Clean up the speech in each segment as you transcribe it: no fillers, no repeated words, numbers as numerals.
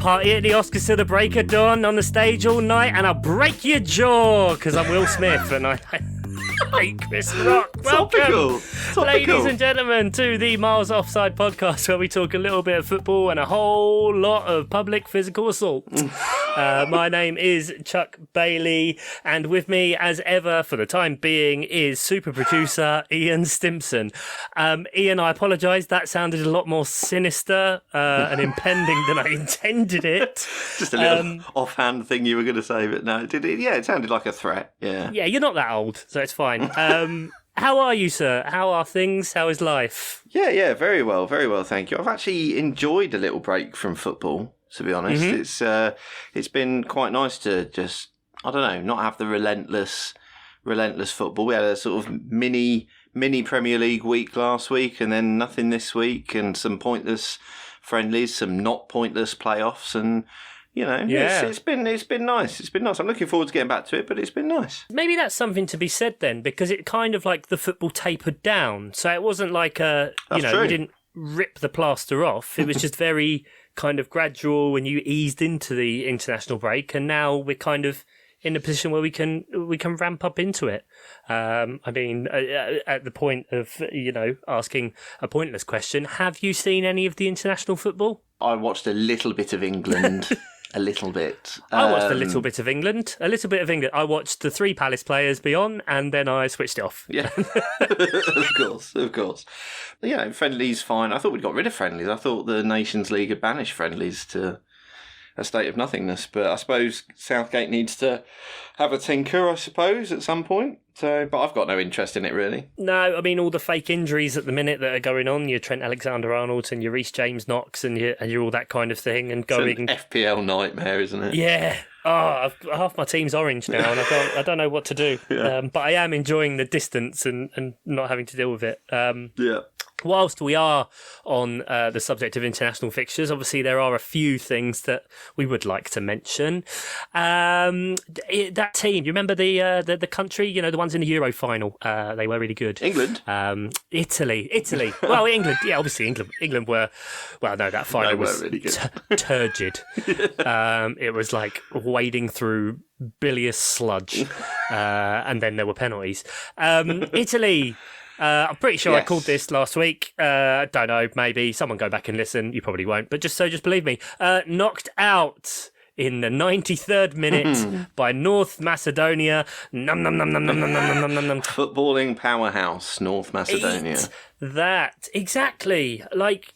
party at the Oscars to the break of dawn on the stage all night, and I'll break your jaw because I'm Will Smith and I hate Chris Rock. Welcome, ladies and gentlemen, to the Miles Offside podcast, where we talk a little bit of football and a whole lot of public physical assault. My name is Chuck Bailey, and with me, as ever, for the time being, is super producer Ian Stimpson. Ian, I apologise, that sounded a lot more sinister and impending than I intended it. Just a little offhand thing you were going to say, but no, it sounded like a threat. Yeah, you're not that old, so it's fine. How are you, sir? How are things? How is life? Yeah, very well, thank you. I've actually enjoyed a little break from football, to be honest. Mm-hmm. It's been quite nice to just, I don't know, not have the relentless football. We had a sort of mini Premier League week last week, and then nothing this week, and some pointless friendlies, some not pointless playoffs, and it's been nice. It's been nice. I'm looking forward to getting back to it, but it's been nice. Maybe that's something to be said then, because it kind of like the football tapered down. So it wasn't like you didn't rip the plaster off. It was just very kind of gradual when you eased into the international break, and now we're kind of in a position where we can ramp up into it. I mean, at the point of asking a pointless question, have you seen any of the international football? I watched a little bit of England. A little bit. I watched a little bit of England. I watched the 3 Palace players be on, and then I switched it off. Yeah, of course. Friendlies fine. I thought we'd got rid of friendlies. I thought the Nations League had banished friendlies to a state of nothingness. But I suppose Southgate needs to have a tinker, I suppose, at some point. But I've got no interest in it, really. No, I mean, all the fake injuries at the minute that are going on, your Trent Alexander-Arnold and your Reece James Knox and your all that kind of thing. And going... It's an FPL nightmare, isn't it? Yeah. Half my team's orange now, and I don't know what to do. Yeah. But I am enjoying the distance and not having to deal with it. Yeah. Whilst we are on the subject of international fixtures, obviously there are a few things that we would like to mention. That team, you remember the country, the ones in the Euro final? They were really good. England? Italy. Well, England, yeah, obviously England were, well, no, that final was really good. Turgid. It was like wading through bilious sludge, and then there were penalties. Italy... I'm pretty sure I called this last week. Don't know, maybe. Someone go back and listen. You probably won't. But just believe me. Knocked out in the 93rd minute by North Macedonia. Nom, nom, nom, nom, nom, nom, nom, nom, nom, nom. Footballing powerhouse, North Macedonia. That. Exactly. Like,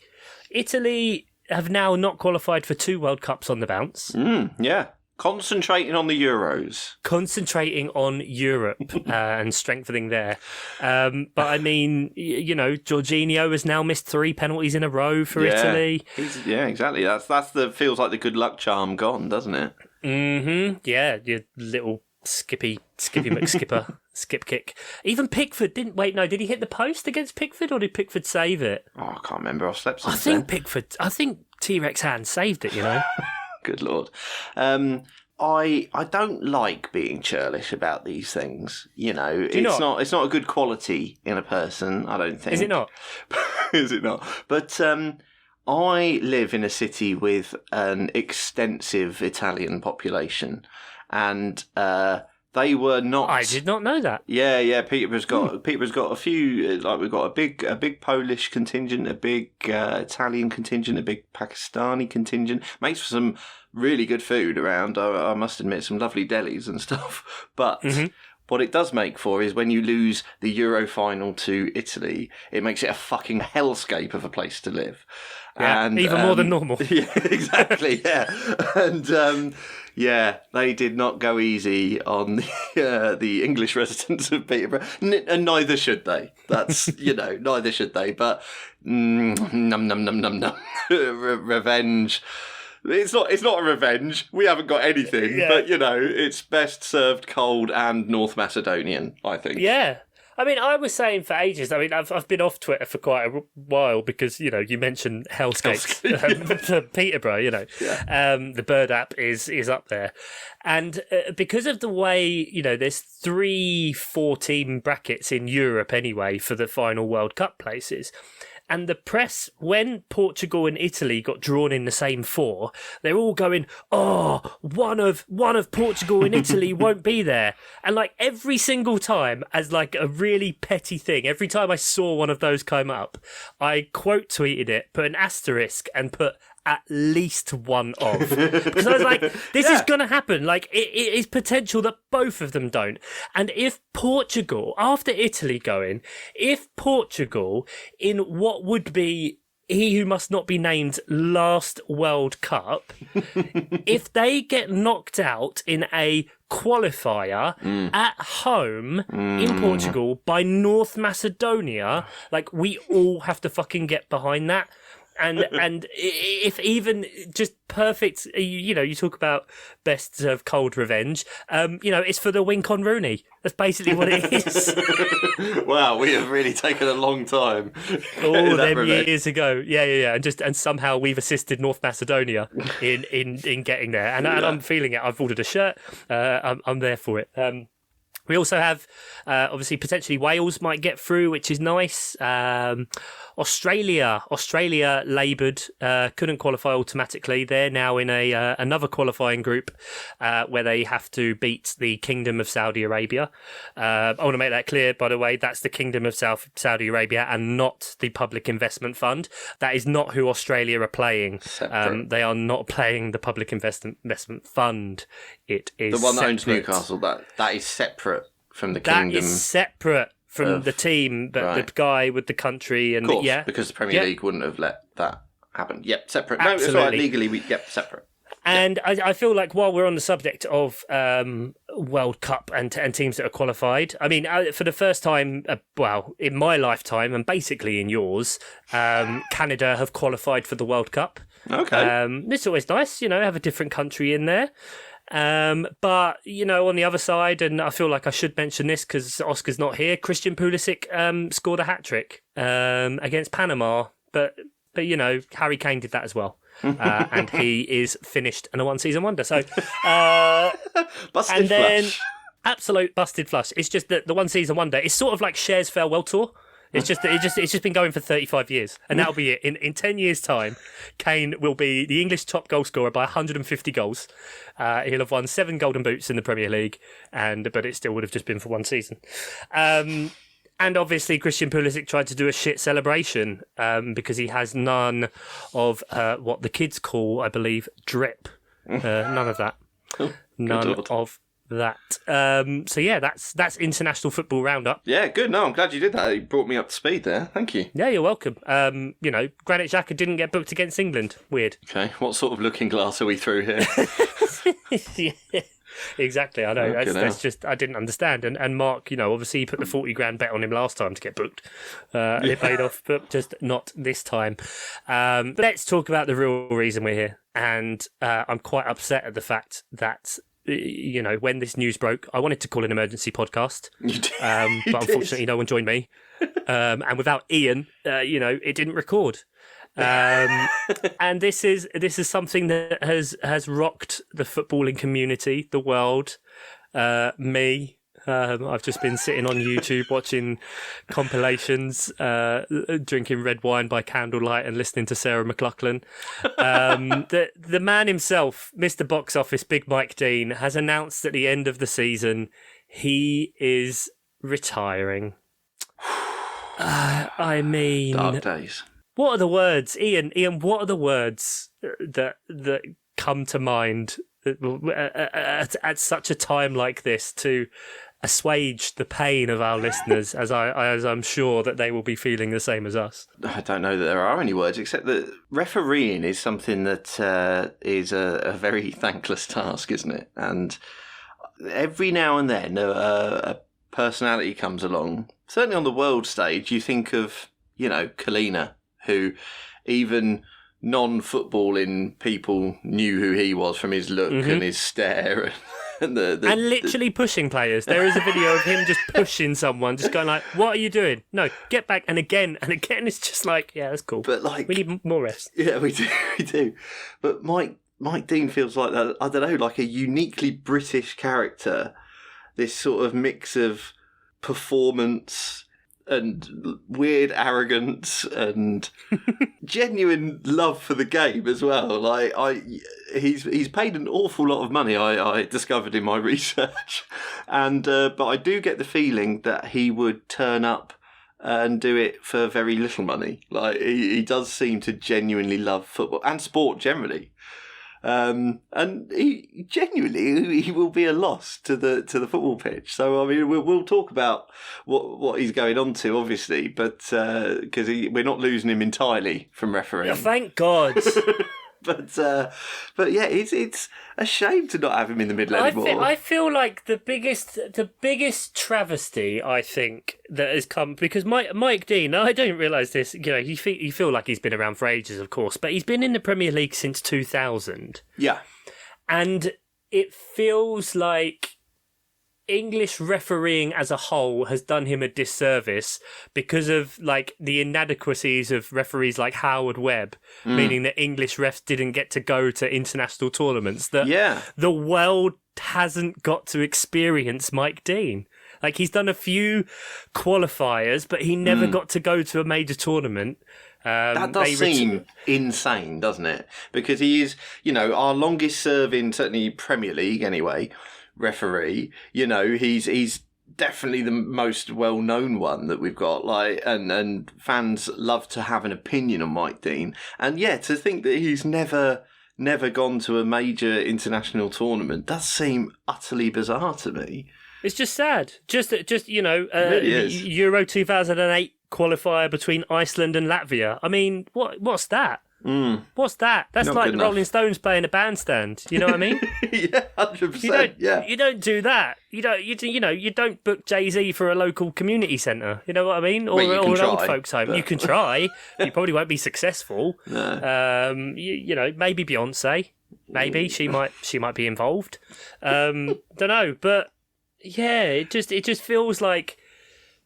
Italy have now not qualified for 2 World Cups on the bounce. Yeah. Concentrating on the Euros. Concentrating on Europe and strengthening there. But I mean, Jorginho has now missed 3 penalties in a row for Italy. Yeah, exactly. That's feels like the good luck charm gone, doesn't it? Mm-hmm. Yeah, your little Skippy McSkipper skip kick. Even Pickford did he hit the post against Pickford, or did Pickford save it? Oh, I can't remember. I've slept since then. I think T-Rex hand saved it, Good Lord. I don't like being churlish about these things. It's not a good quality in a person, I don't think. Is it not? Is it not? But I live in a city with an extensive Italian population, and they were not. I did not know that. Yeah. Peterborough's got a few. Like, we've got a big Polish contingent, a big Italian contingent, a big Pakistani contingent. Makes for some really good food around. I must admit, some lovely delis and stuff. But what it does make for is when you lose the Euro final to Italy, it makes it a fucking hellscape of a place to live. Yeah, and even more than normal. Yeah, exactly. Yeah, and they did not go easy on the English residents of Peterborough, and neither should they. That's neither should they. But revenge. It's not a revenge. We haven't got anything, but it's best served cold and North Macedonian, I think. Yeah. I mean, I was saying for ages, I've been off Twitter for quite a while because, you mentioned hellscapes for Peterborough, the Bird app is up there. And because of the way, there's 3 4-team brackets in Europe anyway for the final World Cup places. And the press, when Portugal and Italy got drawn in the same four, they're all going, "Oh, one of Portugal and Italy won't be there." And like every single time, as like a really petty thing, every time I saw one of those come up, I quote tweeted it, put an asterisk, and put at least one of, because I was like, this is going to happen. Like it is potential that both of them don't. And if Portugal, after Italy going, if Portugal in what would be he who must not be named last World Cup, if they get knocked out in a qualifier at home in Portugal by North Macedonia, like we all have to fucking get behind that. And if even just perfect, you talk about best of cold revenge, it's for the wink on Rooney. That's basically what it is. Wow, we have really taken a long time. All them years ago. Yeah. And somehow we've assisted North Macedonia in getting there. And I'm feeling it. I've ordered a shirt. I'm there for it. We also have, obviously, potentially Wales might get through, which is nice. Australia laboured, couldn't qualify automatically. They're now in another qualifying group where they have to beat the Kingdom of Saudi Arabia. I want to make that clear, by the way, that's the Kingdom of Saudi Arabia and not the Public Investment Fund. That is not who Australia are playing. They are not playing the Public Investment Fund. It is the one that separate. owns Newcastle. That is separate from the Kingdom. That is separate from the team, but the guy with the country and of course, because the Premier League wouldn't have let that happen. Yep, separate. Absolutely. No, it's all right. Legally, separate. And I feel like while we're on the subject of World Cup and teams that are qualified, I mean, for the first time, in my lifetime and basically in yours, Canada have qualified for the World Cup. Okay. It's always nice, have a different country in there. But, on the other side, and I feel like I should mention this because Oscar's not here, Christian Pulisic scored a hat-trick against Panama. But Harry Kane did that as well. And he is finished and a one-season wonder. So, busted flush. Absolute busted flush. It's just that the one-season wonder is sort of like Cher's farewell tour. It's just been going for 35 years, and that'll be it. In 10 years' time, Kane will be the English top goal scorer by 150 goals. He'll have won 7 Golden Boots in the Premier League, but it still would have just been for one season. And obviously, Christian Pulisic tried to do a shit celebration because he has none of what the kids call, I believe, drip. None of that. None of that. So yeah, that's international football roundup. Yeah, good. No, I'm glad you did that. You brought me up to speed there. Thank you. Yeah, you're welcome. Granit Xhaka didn't get booked against England. Weird. Okay, what sort of looking glass are we through here? Yeah, exactly. I know. That's just I didn't understand. And Mark, obviously he put the 40 grand bet on him last time to get booked. And it paid off, but just not this time. But let's talk about the real reason we're here. And I'm quite upset at the fact that when this news broke, I wanted to call an emergency podcast, but unfortunately no one joined me. And without Ian, it didn't record. And this is something that has rocked the footballing community, the world, me. I've just been sitting on YouTube watching compilations, drinking red wine by candlelight and listening to Sarah McLachlan. The man himself, Mr. Box Office, Big Mike Dean, has announced at the end of the season he is retiring. I mean, dark days. What are the words, Ian? What are the words that come to mind at such a time like this to assuage the pain of our listeners, as I'm sure that they will be feeling the same as us? I don't know that there are any words, except that refereeing is something that is a very thankless task, isn't it? And every now and then a personality comes along. Certainly on the world stage, you think of, Kalina, who even non-footballing people knew who he was from his look and his stare and literally pushing players. There is a video of him just pushing someone, just going like, "What are you doing? No, get back!" And again, it's just like, yeah, that's cool. But like, we need more rest. Yeah, we do. But Mike Dean feels like that. I don't know, like a uniquely British character. This sort of mix of performance, and weird arrogance and genuine love for the game as well. Like he's paid an awful lot of money. I discovered in my research, and but I do get the feeling that he would turn up and do it for very little money. Like he does seem to genuinely love football and sport generally. And he genuinely he will be a loss to the football pitch. So I mean, we'll talk about what he's going on to, obviously, but because we're not losing him entirely from refereeing. Yeah, thank God. But yeah, it's a shame to not have him in the middle anymore. I feel like the biggest travesty I think that has come because Mike Dean. I don't realise this. You know, you feel like he's been around for ages, of course, but he's been in the Premier League since 2000. Yeah, and it feels like English refereeing as a whole has done him a disservice because of like the inadequacies of referees like Howard Webb, meaning that English refs didn't get to go to international tournaments. That the world hasn't got to experience Mike Dean. Like he's done a few qualifiers, but he never got to go to a major tournament. That does seem insane, doesn't it? Because he is, you know, our longest serving, certainly Premier League anyway, referee. You know, he's definitely the most well-known one that we've got. Like, and fans love to have an opinion on Mike Dean. And yeah, to think that he's never gone to a major international tournament does seem utterly bizarre to me. It's just sad. Just you know, it really is. Euro 2008 qualifier between Iceland and Latvia. I mean, what's that? What's that? That's Not like good the Rolling Stones playing a bandstand. You know what I mean? Yeah, 100%. You don't do that. You don't book Jay-Z for a local community centre. You know what I mean? Or Well, an try, old folks' home. but... You can try. You probably won't be successful. No. You know, maybe Beyonce. Maybe she might be involved. Don't know, but yeah, it just feels like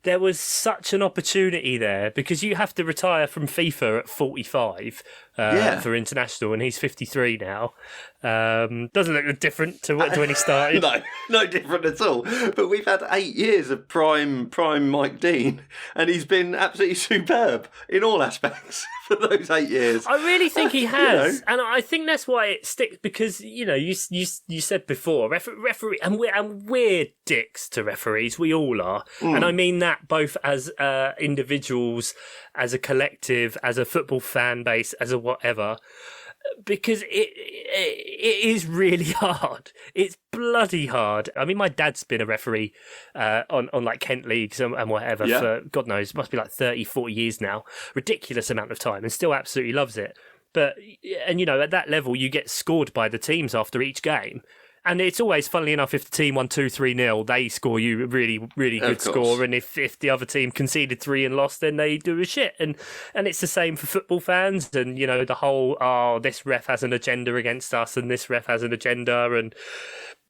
there was such an opportunity there because you have to retire from FIFA at 45 for international, and he's 53 now. Doesn't look different to when he started. No different at all. But we've had 8 years of prime Mike Dean, and he's been absolutely superb in all aspects for those 8 years. I really think he has, and I think that's why it sticks because you know you said before referee, and we're dicks to referees. We all are, and I mean that both as individuals, as a collective, as a football fan base, as a whatever. Because it is really hard. It's bloody hard. I mean, my dad's been a referee on like Kent leagues and whatever for, God knows, must be like 30, 40 years now. Ridiculous amount of time and still absolutely loves it. But, and you know, at that level, you get scored by the teams after each game. And it's always, funnily enough, if the team won 2-3-0, they score you a really, really good score. And if the other team conceded 3 and lost, then they do a shit. And it's the same for football fans. And, you know, the whole, this ref has an agenda against us and this ref has an agenda. And,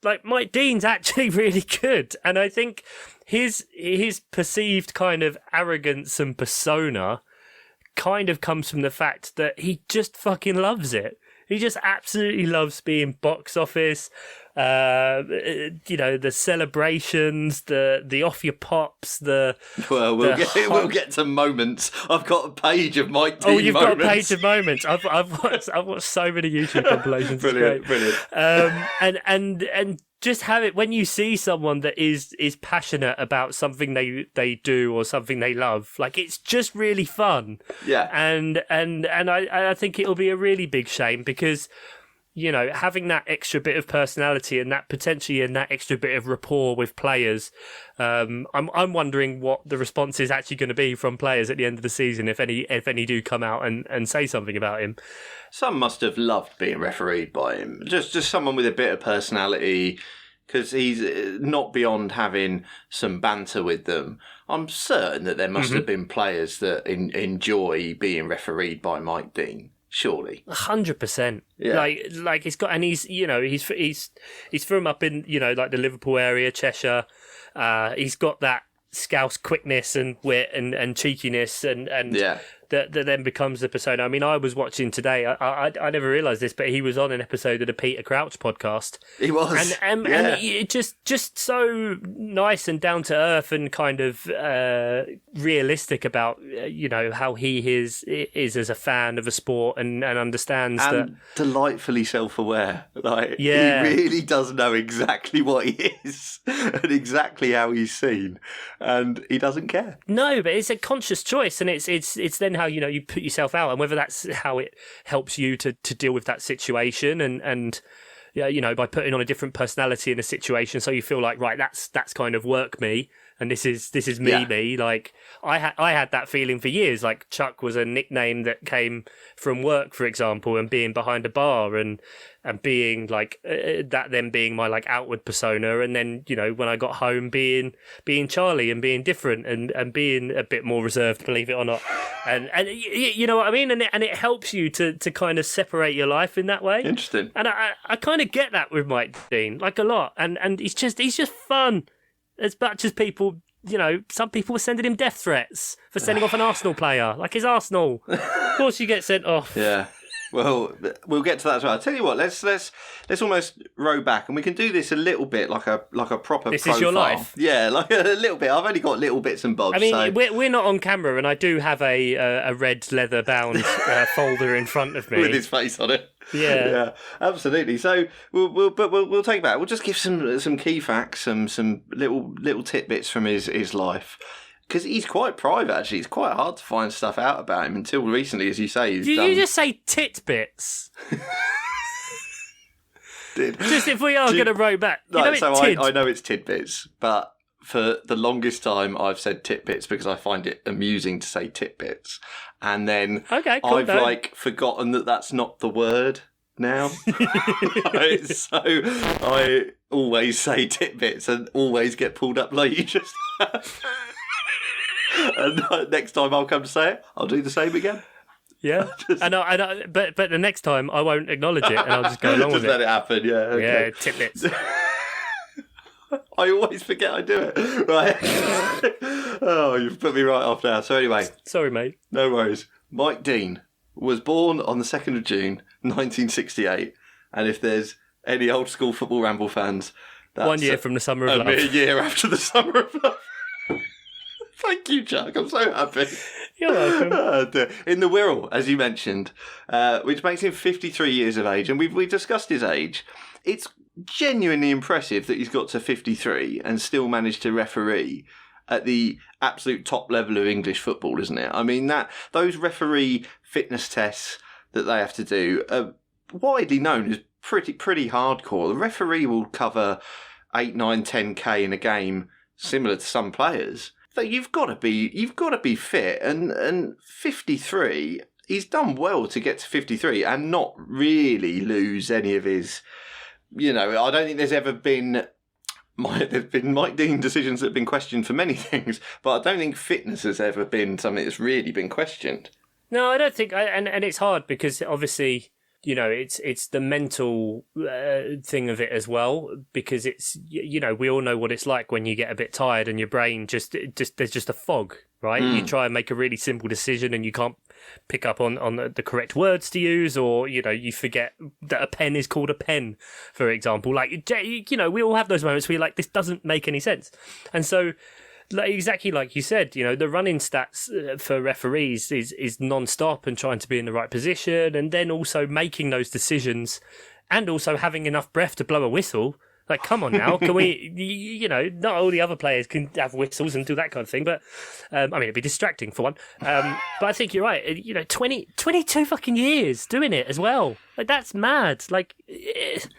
like, Mike Dean's actually really good. And I think his perceived kind of arrogance and persona kind of comes from the fact that he just fucking loves it. He just absolutely loves being box office, you know, the celebrations, the off your pops, we'll get to moments. I've got a page of Mike Dean. Oh, you've got a page of moments. I've watched so many YouTube compilations. Brilliant. And just have it when you see someone that is passionate about something they do or something they love. Like, it's just really fun. Yeah. And I think it'll be a really big shame because, you know, having that extra bit of personality and that extra bit of rapport with players, I'm wondering what the response is actually going to be from players at the end of the season if any do come out and say something about him. Some must have loved being refereed by him. Just someone with a bit of personality, because he's not beyond having some banter with them. I'm certain that there must have been players that enjoy being refereed by Mike Dean. Surely, 100%. Yeah. Like he's got, and he's, you know, he's from up in, you know, like the Liverpool area, Cheshire. He's got that Scouse quickness and wit and cheekiness and that then becomes the persona. I mean, I was watching today. I never realised this, but he was on an episode of the Peter Crouch podcast. He was, and it just so nice and down to earth and kind of realistic about how he is as a fan of a sport and understands that. Delightfully self-aware. Like, yeah. He really does know exactly what he is and exactly how he's seen, and he doesn't care. No, but it's a conscious choice, and it's then how you put yourself out, and whether that's how it helps you to deal with that situation, and by putting on a different personality in a situation, so you feel like, right, that's kind of work me, and this is me. Like I had that feeling for years. Like Chuck was a nickname that came from work, for example, and being behind a bar and being like that, then being my like outward persona, and then when I got home being Charlie and being different and being a bit more reserved, believe it or not, and you know what I mean, and it helps you to kind of separate your life in that way. Interesting. And I kind of get that with Mike Dean, like a lot, and he's just fun. As much as people, some people were sending him death threats for sending off an Arsenal player, like his Arsenal. Of course, you get sent off. Yeah. Well, we'll get to that as well. I'll tell you what, let's almost row back, and we can do this a little bit like a proper This profile. Is your life? Yeah, like a little bit. I've only got little bits and bobs. I mean, so. we're not on camera, and I do have a red leather bound folder in front of me with his face on it. Yeah, absolutely. So we'll take it back. We'll just give some key facts, some little tidbits from his life. Because he's quite private, actually. It's quite hard to find stuff out about him until recently, as you say. Did you just say titbits? Just if we are going to row back. I know it's tidbits, but for the longest time I've said titbits because I find it amusing to say titbits. And then I've forgotten that that's not the word now. Right? So I always say titbits and always get pulled up like you just have. And next time I'll come to say it, I'll do the same again. Yeah, but the next time I won't acknowledge it, and I'll just go along with it. Just let it happen. Yeah. Okay. Yeah, tidbits. I always forget I do it. Right. Oh, you've put me right off now. So anyway, sorry, mate. No worries. Mike Dean was born on the 2nd of June, 1968, and if there's any old school football ramble fans, that's 1 year from the summer of love. A year after the summer of love. Thank you, Chuck. I'm so happy. You're welcome. In the Wirral, as you mentioned, which makes him 53 years of age, and we discussed his age. It's genuinely impressive that he's got to 53 and still managed to referee at the absolute top level of English football, isn't it? I mean, those referee fitness tests that they have to do are widely known as pretty hardcore. The referee will cover 8, 9, 10K in a game, similar to some players. So you've got to be fit, and 53. He's done well to get to 53 and not really lose any of his. I don't think there's ever been. There's been Mike Dean decisions that have been questioned for many things, but I don't think fitness has ever been something that's really been questioned. No, I don't think, and it's hard because obviously, it's the mental thing of it as well, because it's, we all know what it's like when you get a bit tired and your brain just there's just a fog, right? You try and make a really simple decision and you can't pick up on the correct words to use, or, you forget that a pen is called a pen, for example. Like, we all have those moments where you're like, this doesn't make any sense. And so, exactly like you said, the running stats for referees is non-stop and trying to be in the right position, and then also making those decisions and also having enough breath to blow a whistle. Like, come on now, can we, not all the other players can have whistles and do that kind of thing, but, it'd be distracting for one. But I think you're right, 22 fucking years doing it as well. Like, that's mad. Like,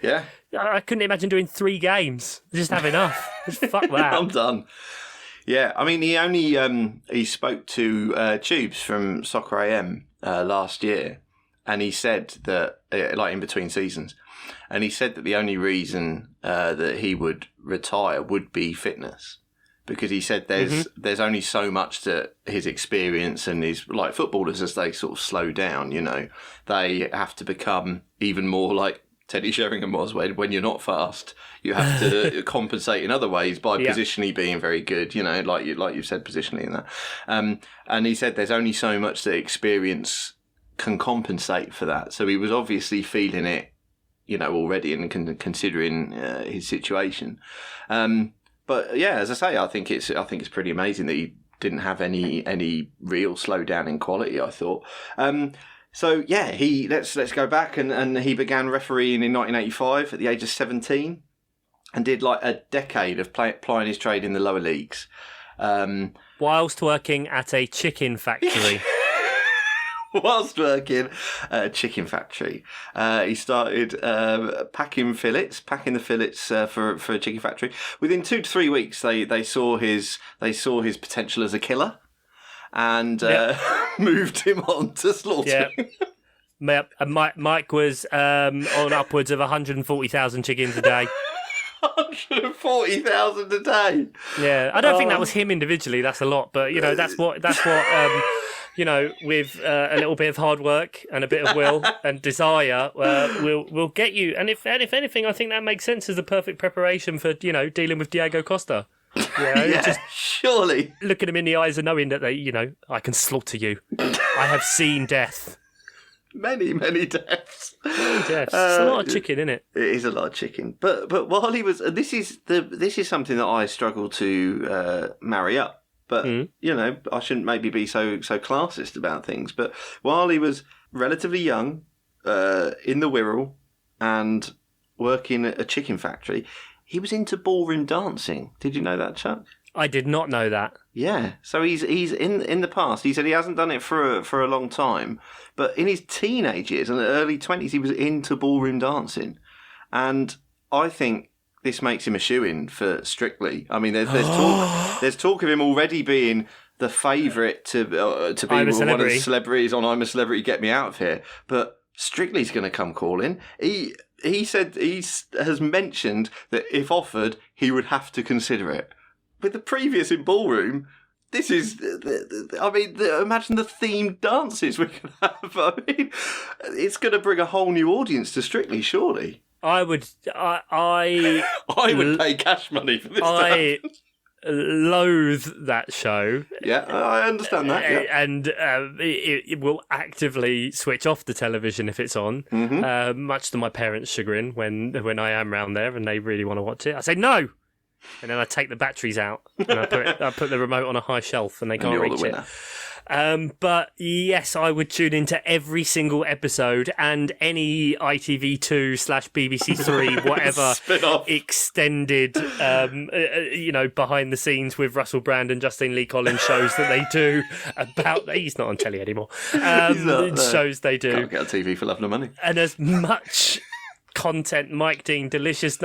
yeah, I couldn't imagine doing 3 games. Just have enough. Just fuck that. I'm done. Yeah, I mean, he spoke to Tubes from Soccer AM last year, and he said that, in between seasons, and he said that the only reason that he would retire would be fitness, because he said there's only so much to his experience, and his, like footballers, as they sort of slow down, they have to become even more like Teddy Sheringham was, when you're not fast, you have to compensate in other ways by positionally being very good, like you've said, positionally in that. And he said there's only so much that experience can compensate for that. So he was obviously feeling it, already and considering his situation. But yeah, as I say, I think it's pretty amazing that he didn't have any real slowdown in quality, I thought. So yeah, let's go back and he began refereeing in 1985 at the age of 17 and did like a decade of plying his trade in the lower leagues. Whilst working at a chicken factory. Whilst working at a chicken factory, he started packing the fillets for a chicken factory. Within 2 to 3 weeks, they saw his potential as a killer. And moved him on to slaughtering. Yep. Mike was on upwards of 140,000 chickens a day. 140,000 a day. Yeah, I don't think that was him individually. That's a lot, but that's what with a little bit of hard work and a bit of will and desire, we'll get you. And if anything, I think that makes sense as the perfect preparation for dealing with Diego Costa. Just surely looking him in the eyes and knowing that I can slaughter you. I have seen death. Many deaths. Many deaths. It's a lot of chicken, isn't it? It is a lot of chicken. But while he was, this is something that I struggle to marry up. But I shouldn't maybe be so classist about things. But while he was relatively young, in the Wirral and working at a chicken factory, he was into ballroom dancing. Did you know that, Chuck? I did not know that. Yeah. So he's in the past. He said he hasn't done it for a long time, but in his teenage years and early 20s, he was into ballroom dancing, and I think this makes him a shoo-in for Strictly. I mean, there's talk of him already being the favourite to be one of the celebrities on I'm a Celebrity, Get Me Out of Here, but Strictly's going to come calling. He said has mentioned that if offered, he would have to consider it. With the previous in ballroom, this is, imagine the themed dances we can have. I mean, it's going to bring a whole new audience to Strictly, surely. I would pay cash money for this. I loathe that show. Yeah, I understand that. Yeah. And it will actively switch off the television if it's on, much to my parents' chagrin when I am round there and they really want to watch it. I say no! And then I take the batteries out and I put the remote on a high shelf and they can't reach it. But yes, I would tune into every single episode and any ITV2/BBC 3, whatever extended, behind the scenes with Russell Brand and Justine Lee Collins shows that they do about. He's not on telly anymore. Shows they do. Can't get on TV for love nor money. And as much content, Mike Dean, delicious,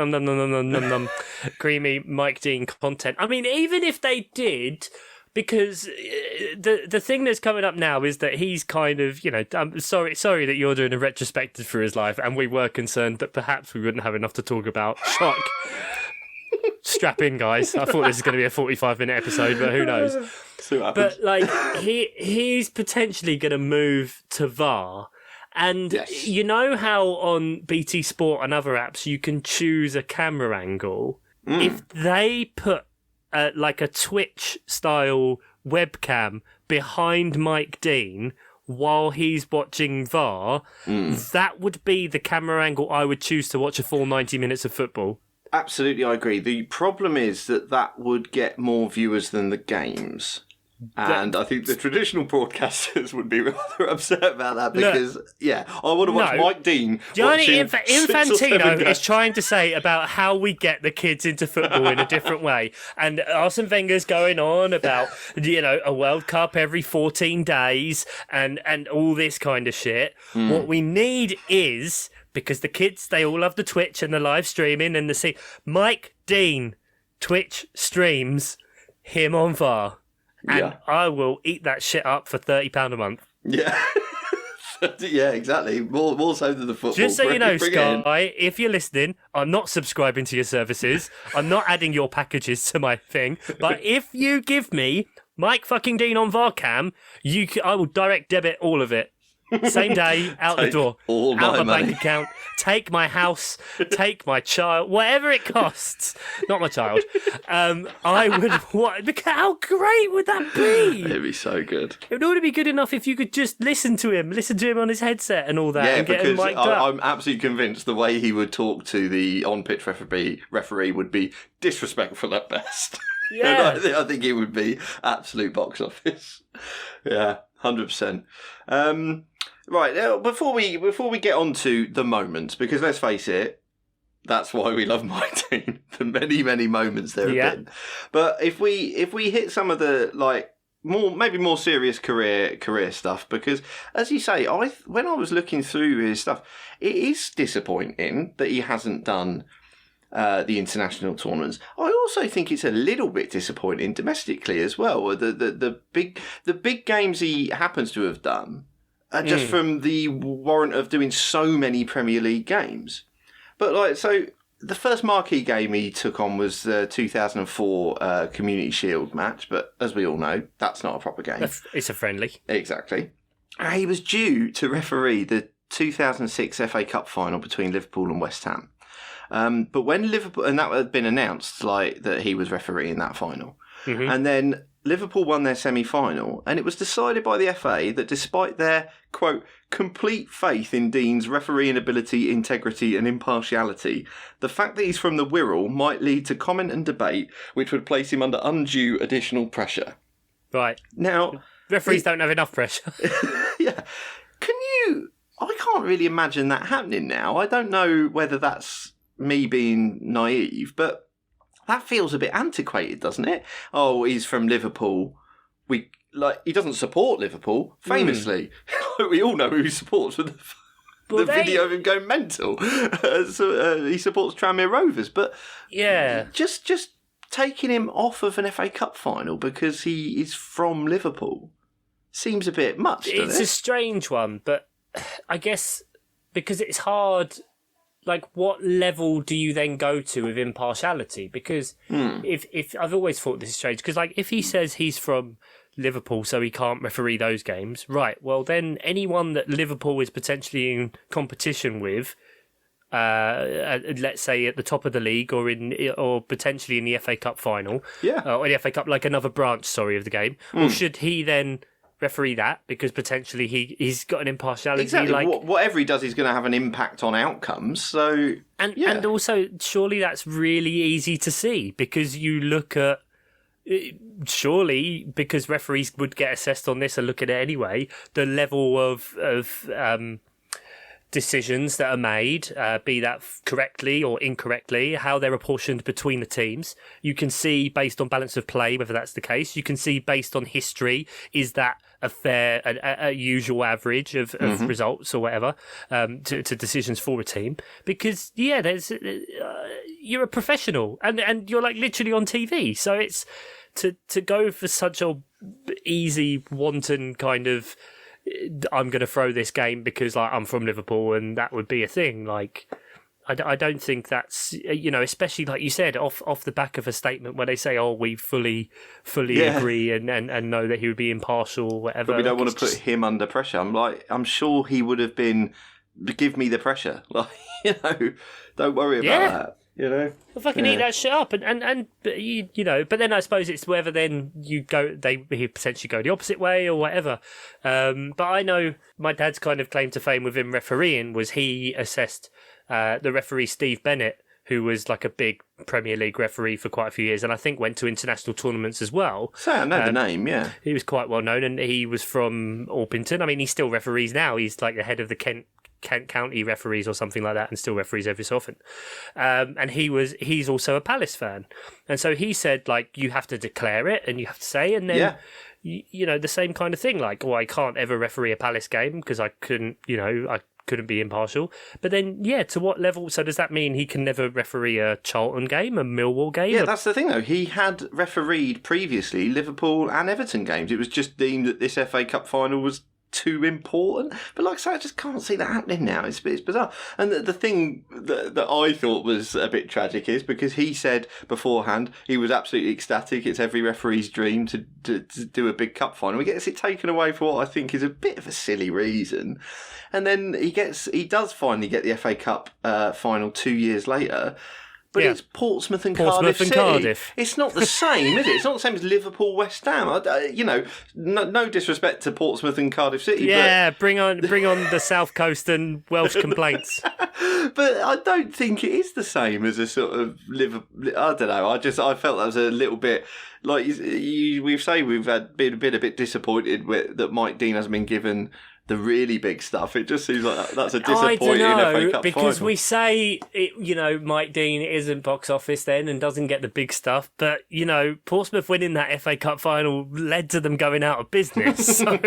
creamy Mike Dean content. I mean, even if they did. Because the thing that's coming up now is that he's kind of, I'm sorry that you're doing a retrospective for his life, and we were concerned that perhaps we wouldn't have enough to talk about. Shock. Strap in, guys. I thought this was going to be a 45-minute episode, but who knows? But he's potentially going to move to VAR. And yes. You know how on BT Sport and other apps you can choose a camera angle? If they put a Twitch-style webcam behind Mike Dean while he's watching VAR, that would be the camera angle I would choose to watch a full 90 minutes of football. Absolutely, I agree. The problem is that would get more viewers than the games. And I think the traditional broadcasters would be rather upset about that because, I want to watch Mike Dean. Johnny Infantino is trying to say about how we get the kids into football in a different way. And Arsene Wenger's going on about, a World Cup every 14 days and all this kind of shit. What we need is, because the kids, they all love the Twitch and the live streaming and the Mike Dean, Twitch streams, him on VAR. And I will eat that shit up for £30 a month. Yeah. Yeah, exactly. More so than the football. Just so you know, Sky, if you're listening, I'm not subscribing to your services. I'm not adding your packages to my thing. But if you give me Mike fucking Dean on VARCam, I will direct debit all of it. Same day, out the door. All out my my money. bank account. Take my house. Take my child. Whatever it costs. Not my child. I would... How great would that be? It'd be so good. It would already be good enough if you could just listen to him on his headset and all that, Yeah, and get him because mic'd up. I'm absolutely convinced the way he would talk to the on-pitch referee would be disrespectful at best. Yeah. And I think it would be absolute box office. Yeah, 100%. Right, now, before we get on to the moments, because let's face it, that's why we love my team. The many, many moments there have been. But if we hit some of the maybe more serious career stuff, because as you say, when I was looking through his stuff, it is disappointing that he hasn't done the international tournaments. I also think it's a little bit disappointing domestically as well. The big games he happens to have done are just from the warrant of doing so many Premier League games. But so the first marquee game he took on was the 2004 Community Shield match, but as we all know, that's not a proper game. It's a friendly. Exactly. He was due to referee the 2006 FA Cup final between Liverpool and West Ham. But when Liverpool, and that had been announced, that he was refereeing that final. Mm-hmm. And then Liverpool won their semi-final, and it was decided by the FA that despite their, quote, complete faith in Dean's refereeing ability, integrity and impartiality, the fact that he's from the Wirral might lead to comment and debate which would place him under undue additional pressure. Right. Now... Referees don't have enough pressure. Yeah. I can't really imagine that happening now. I don't know whether that's me being naive, but that feels a bit antiquated, doesn't it? Oh, he's from Liverpool. He doesn't support Liverpool, famously. We all know who he supports with the video of him going mental. He supports Tranmere Rovers, but just taking him off of an FA Cup final because he is from Liverpool seems a bit much, doesn't it? It's a strange one, but I guess because it's hard... what level do you then go to with impartiality? Because if I've always thought this is strange, because if he says he's from Liverpool so he can't referee those games, right, well then anyone that Liverpool is potentially in competition with, let's say at the top of the league or potentially in the FA Cup final, or the FA Cup, another branch, of the game, or should he then referee that because potentially he's got an impartiality? Exactly. Whatever he does is going to have an impact on outcomes. So and also surely that's really easy to see because you look at because referees would get assessed on this and look at it anyway, the level of decisions that are made, be that correctly or incorrectly, how they're apportioned between the teams. You can see based on balance of play whether that's the case. You can see based on history, is that a fair, a usual average of results or whatever to decisions for a team. Because there's you're a professional and you're literally on TV, so it's to go for such a easy, wanton kind of, I'm going to throw this game because I'm from Liverpool and that would be a thing. I don't think that's, especially like you said, off the back of a statement where they say, oh, we fully agree and know that he would be impartial or whatever. But we don't want to put him under pressure. I'm sure he would have been, give me the pressure. Don't worry about that. Well, fucking eat that shit up, and but then I suppose it's whether then he potentially go the opposite way or whatever. But I know my dad's kind of claim to fame with him refereeing was he assessed the referee Steve Bennett, who was a big Premier League referee for quite a few years, and I think went to international tournaments as well. So I know the name, yeah. He was quite well known, and he was from Orpington. I mean, he still referees now. He's the head of the Kent County referees or something like that, and still referees every so often. And he's also a Palace fan, and so he said you have to declare it and you have to say, and then the same kind of thing. I can't ever referee a Palace game because I couldn't be impartial. But then, to what level? So does that mean he can never referee a Charlton game, a Millwall game? Yeah, that's the thing though. He had refereed previously Liverpool and Everton games. It was just deemed that this FA Cup final was too important. But like I say, I just can't see that happening now. It's bizarre. And the thing that I thought was a bit tragic is because he said beforehand he was absolutely ecstatic. It's every referee's dream to do a big cup final. He gets it taken away for what I think is a bit of a silly reason. And then he does finally get the FA Cup final 2 years later. But it's Portsmouth and Cardiff City. It's not the same, is it? It's not the same as Liverpool, West Ham. No disrespect to Portsmouth and Cardiff City. Yeah, bring on the South Coast and Welsh complaints. But I don't think it is the same as a sort of Liverpool. I don't know. I felt that was a little bit like we've been a bit disappointed that Mike Dean hasn't been given the really big stuff. It just seems like that's a disappointing FA Cup because final. we say Mike Dean isn't box office then and doesn't get the big stuff, but Portsmouth winning that FA Cup final led to them going out of business. So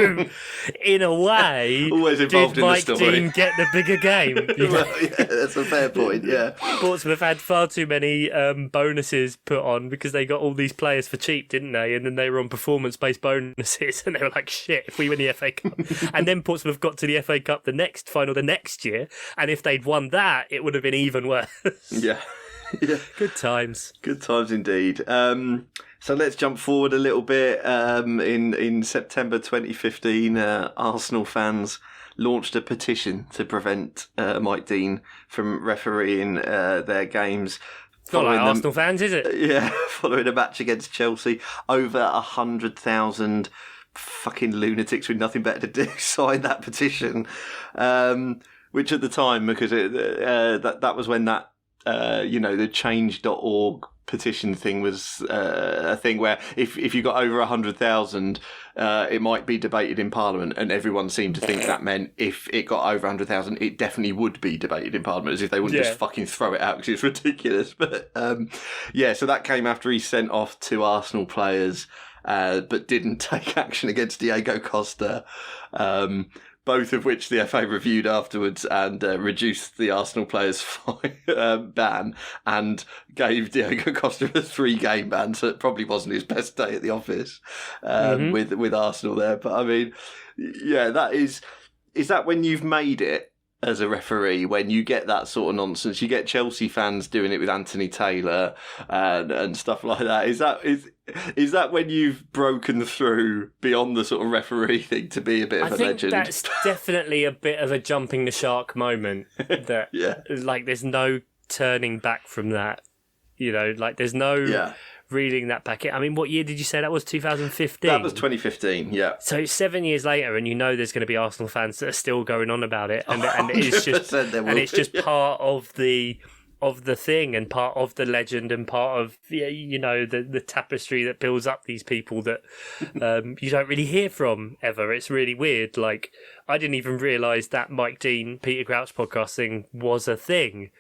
in a way, always involved did in Mike the story. Dean get the bigger game? Well, yeah, that's a fair point. Yeah, Portsmouth had far too many bonuses put on because they got all these players for cheap, didn't they? And then they were on performance-based bonuses, and they were like, "Shit, if we win the FA Cup," and then Portsmouth got to the FA Cup the next year, and if they'd won that, it would have been even worse. Yeah. Good times Indeed. So let's jump forward a little bit. In September 2015, Arsenal fans launched a petition to prevent Mike Dean from refereeing their games. It's not like Arsenal fans, is it? Yeah, following a match against Chelsea. Over 100,000 fucking lunatics with nothing better to do signed that petition, which at the time, because that was when that the change.org petition thing was a thing where if you got over 100,000 it might be debated in Parliament, and everyone seemed to think that meant if it got over 100,000 it definitely would be debated in Parliament, as if they wouldn't just fucking throw it out because it's ridiculous. But so that came after he sent off 2 Arsenal players but didn't take action against Diego Costa, both of which the FA reviewed afterwards and reduced the Arsenal players' ban and gave Diego Costa a 3-game ban, so it probably wasn't his best day at the office with Arsenal there. But I mean, yeah, that is that when you've made it as a referee, when you get that sort of nonsense, you get Chelsea fans doing it with Anthony Taylor and stuff like that. Is that when you've broken through beyond the sort of referee thing to be a bit of a legend? I think that's definitely a bit of a jumping the shark moment. That like there's no turning back from that. Like there's no reeling that back in. I mean, what year did you say that was? 2015? That was 2015, yeah. So 7 years later, and there's going to be Arsenal fans that are still going on about it, and it's just part of the thing and part of the legend and part of the tapestry that builds up these people that you don't really hear from ever. It's really weird. Like, I didn't even realise that Mike Dean, Peter Crouch podcast thing was a thing,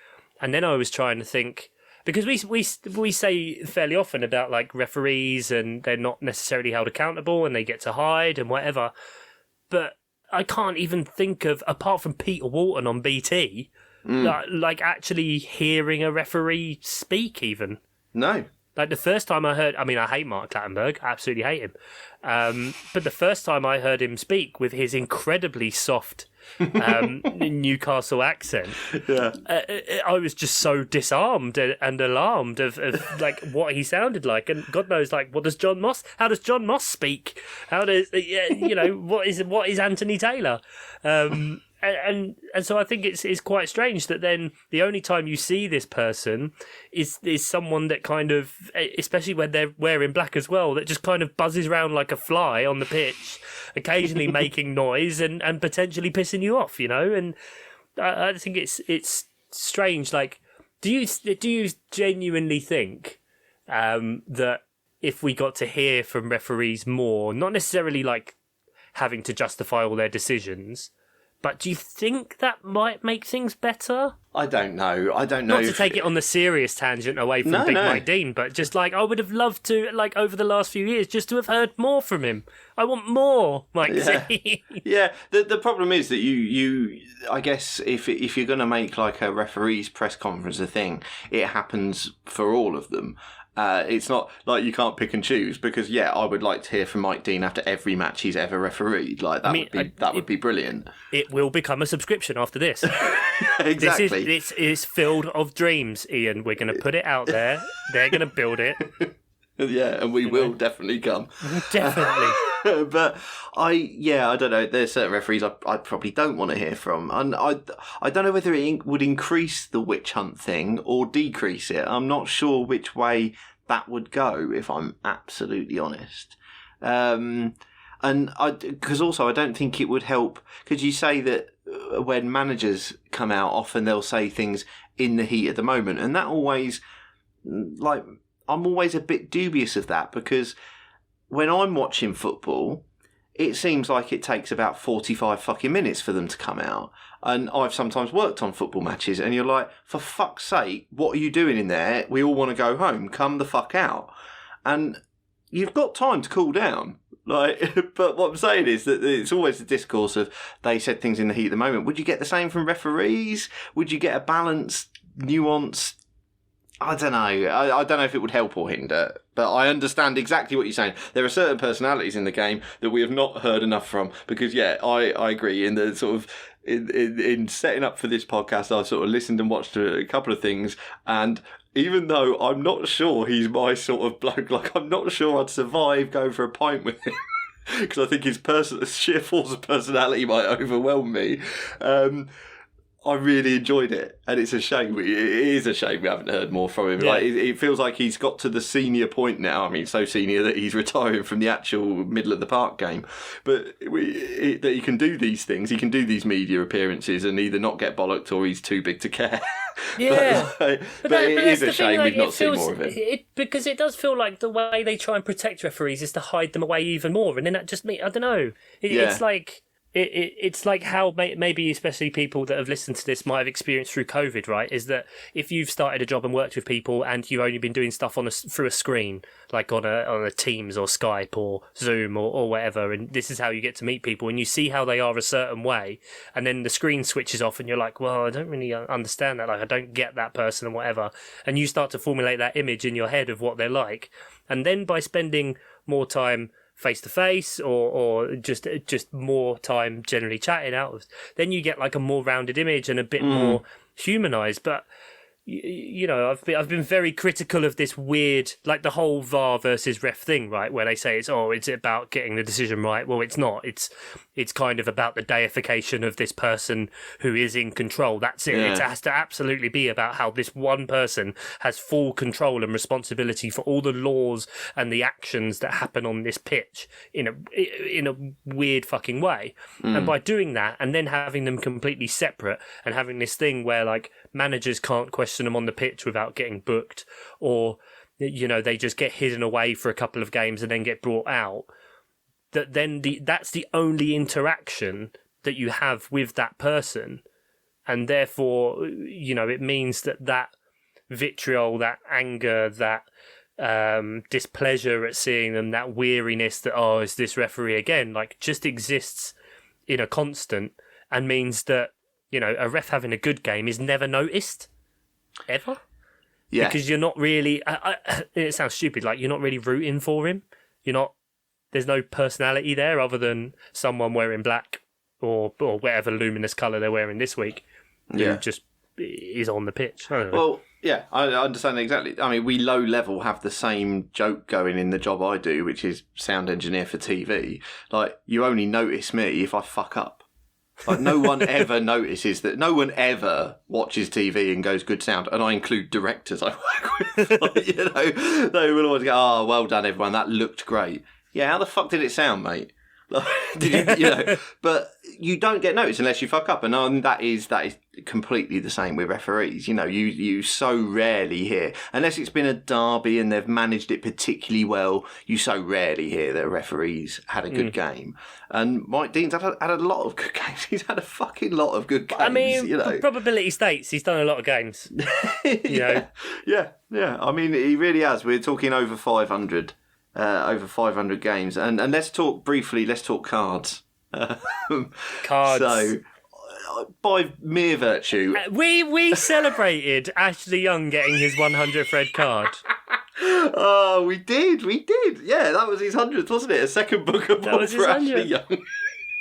and then I was trying to think. Because we say fairly often about like referees and they're not necessarily held accountable and they get to hide and whatever, but I can't even think of, apart from Peter Walton on BT, like actually hearing a referee speak even. No. Like the first time I heard, I mean, I hate Mark Clattenburg, I absolutely hate him. But the first time I heard him speak with his incredibly soft Newcastle accent, I was just so disarmed and alarmed of like what he sounded like, and God knows, like, how does John Moss speak? How does what is Anthony Taylor? And so I think it's quite strange that then the only time you see this person is someone that kind of, especially when they're wearing black as well, that just kind of buzzes around like a fly on the pitch, occasionally making noise and potentially pissing you off, And I think it's strange. Like, do you genuinely think that if we got to hear from referees more, not necessarily like having to justify all their decisions, but do you think that might make things better? I don't know. Not to take it on the serious tangent away from Mike Dean, but just like I would have loved to, like over the last few years, just to have heard more from him. I want more, Mike Dean. Yeah. The problem is that you I guess if you're going to make like a referee's press conference a thing, it happens for all of them. It's not like you can't pick and choose because I would like to hear from Mike Dean after every match he's ever refereed. Like that would be brilliant. It will become a subscription after this. Exactly. This is filled of dreams, Ian. We're going to put it out there. They're going to build it. Yeah, and we will definitely come. Definitely. But I don't know. There's certain referees I probably don't want to hear from, and I don't know whether it would increase the witch hunt thing or decrease it. I'm not sure which way that would go, if I'm absolutely honest. And because also I don't think it would help, because you say that when managers come out, often they'll say things in the heat of the moment, and that always, like, I'm always a bit dubious of that, because when I'm watching football, it seems like it takes about 45 fucking minutes for them to come out. And I've sometimes worked on football matches, and you're like, for fuck's sake, what are you doing in there? We all want to go home. Come the fuck out. And you've got time to cool down. Like, but what I'm saying is that it's always the discourse of they said things in the heat of the moment. Would you get the same from referees? Would you get a balanced, nuanced? I don't know. I don't know if it would help or hinder, but I understand exactly what you're saying. There are certain personalities in the game that we have not heard enough from, because I agree in the sort of in setting up for this podcast, I've sort of listened and watched a couple of things, and even though I'm not sure he's my sort of bloke, like I'm not sure I'd survive going for a pint with him because I think his sheer force of personality might overwhelm me. I really enjoyed it, and it's a shame. It is a shame we haven't heard more from him. Yeah. Like it feels like he's got to the senior point now. I mean, so senior that he's retiring from the actual middle of the park game. But that he can do these things, he can do these media appearances, and either not get bollocked or he's too big to care. Yeah, but it is a shame we've not seen more of him. Because it does feel like the way they try and protect referees is to hide them away even more, and then that just I don't know. It's like. It's like how maybe especially people that have listened to this might have experienced through COVID, right? Is that if you've started a job and worked with people and you've only been doing stuff through a screen, like on a Teams or Skype or Zoom or whatever, and this is how you get to meet people, and you see how they are a certain way, and then the screen switches off and you're like, well, I don't really understand that, like I don't get that person and whatever, and you start to formulate that image in your head of what they're like, and then by spending more time face-to-face or just more time generally chatting out, then you get like a more rounded image and a bit more humanized. But you know, I've been very critical of this weird, like the whole VAR versus ref thing, right? Where they say it's about getting the decision right. Well, it's not. It's kind of about the deification of this person who is in control. That's it. Yeah. It has to absolutely be about how this one person has full control and responsibility for all the laws and the actions that happen on this pitch in a weird fucking way. And by doing that and then having them completely separate and having this thing where like managers can't question them on the pitch without getting booked, or you know, they just get hidden away for a couple of games and then get brought out, that's the only interaction that you have with that person, and therefore, you know, it means that vitriol, that anger, that displeasure at seeing them, that weariness that, oh, is this referee again, like just exists in a constant, and means that, you know, a ref having a good game is never noticed, ever. Yeah. Because you're not really... it sounds stupid, like you're not really rooting for him. There's no personality there other than someone wearing black or whatever luminous colour they're wearing this week who just is on the pitch. I don't know. Well, yeah, I understand exactly. I mean, we low level have the same joke going in the job I do, which is sound engineer for TV. Like, you only notice me if I fuck up. Like, no one ever notices that. No one ever watches TV and goes, good sound. And I include directors I work with. Like, you know, they will always go, oh, well done, everyone. That looked great. Yeah, how the fuck did it sound, mate? But you don't get noticed unless you fuck up, and that is completely the same with referees. You so rarely hear, unless it's been a derby and they've managed it particularly well, you so rarely hear that referees had a good game. And Mike Dean's had a lot of good games. He's had a fucking lot of good games. I mean, probability states he's done a lot of games. Yeah. I mean, he really has. We're talking over 500. Over 500 games, and let's talk cards. Cards. So, by mere virtue, we celebrated Ashley Young getting his 100th red card. Oh, we did. Yeah, that was his 100th, wasn't it? A second book of ball for Ashley Young.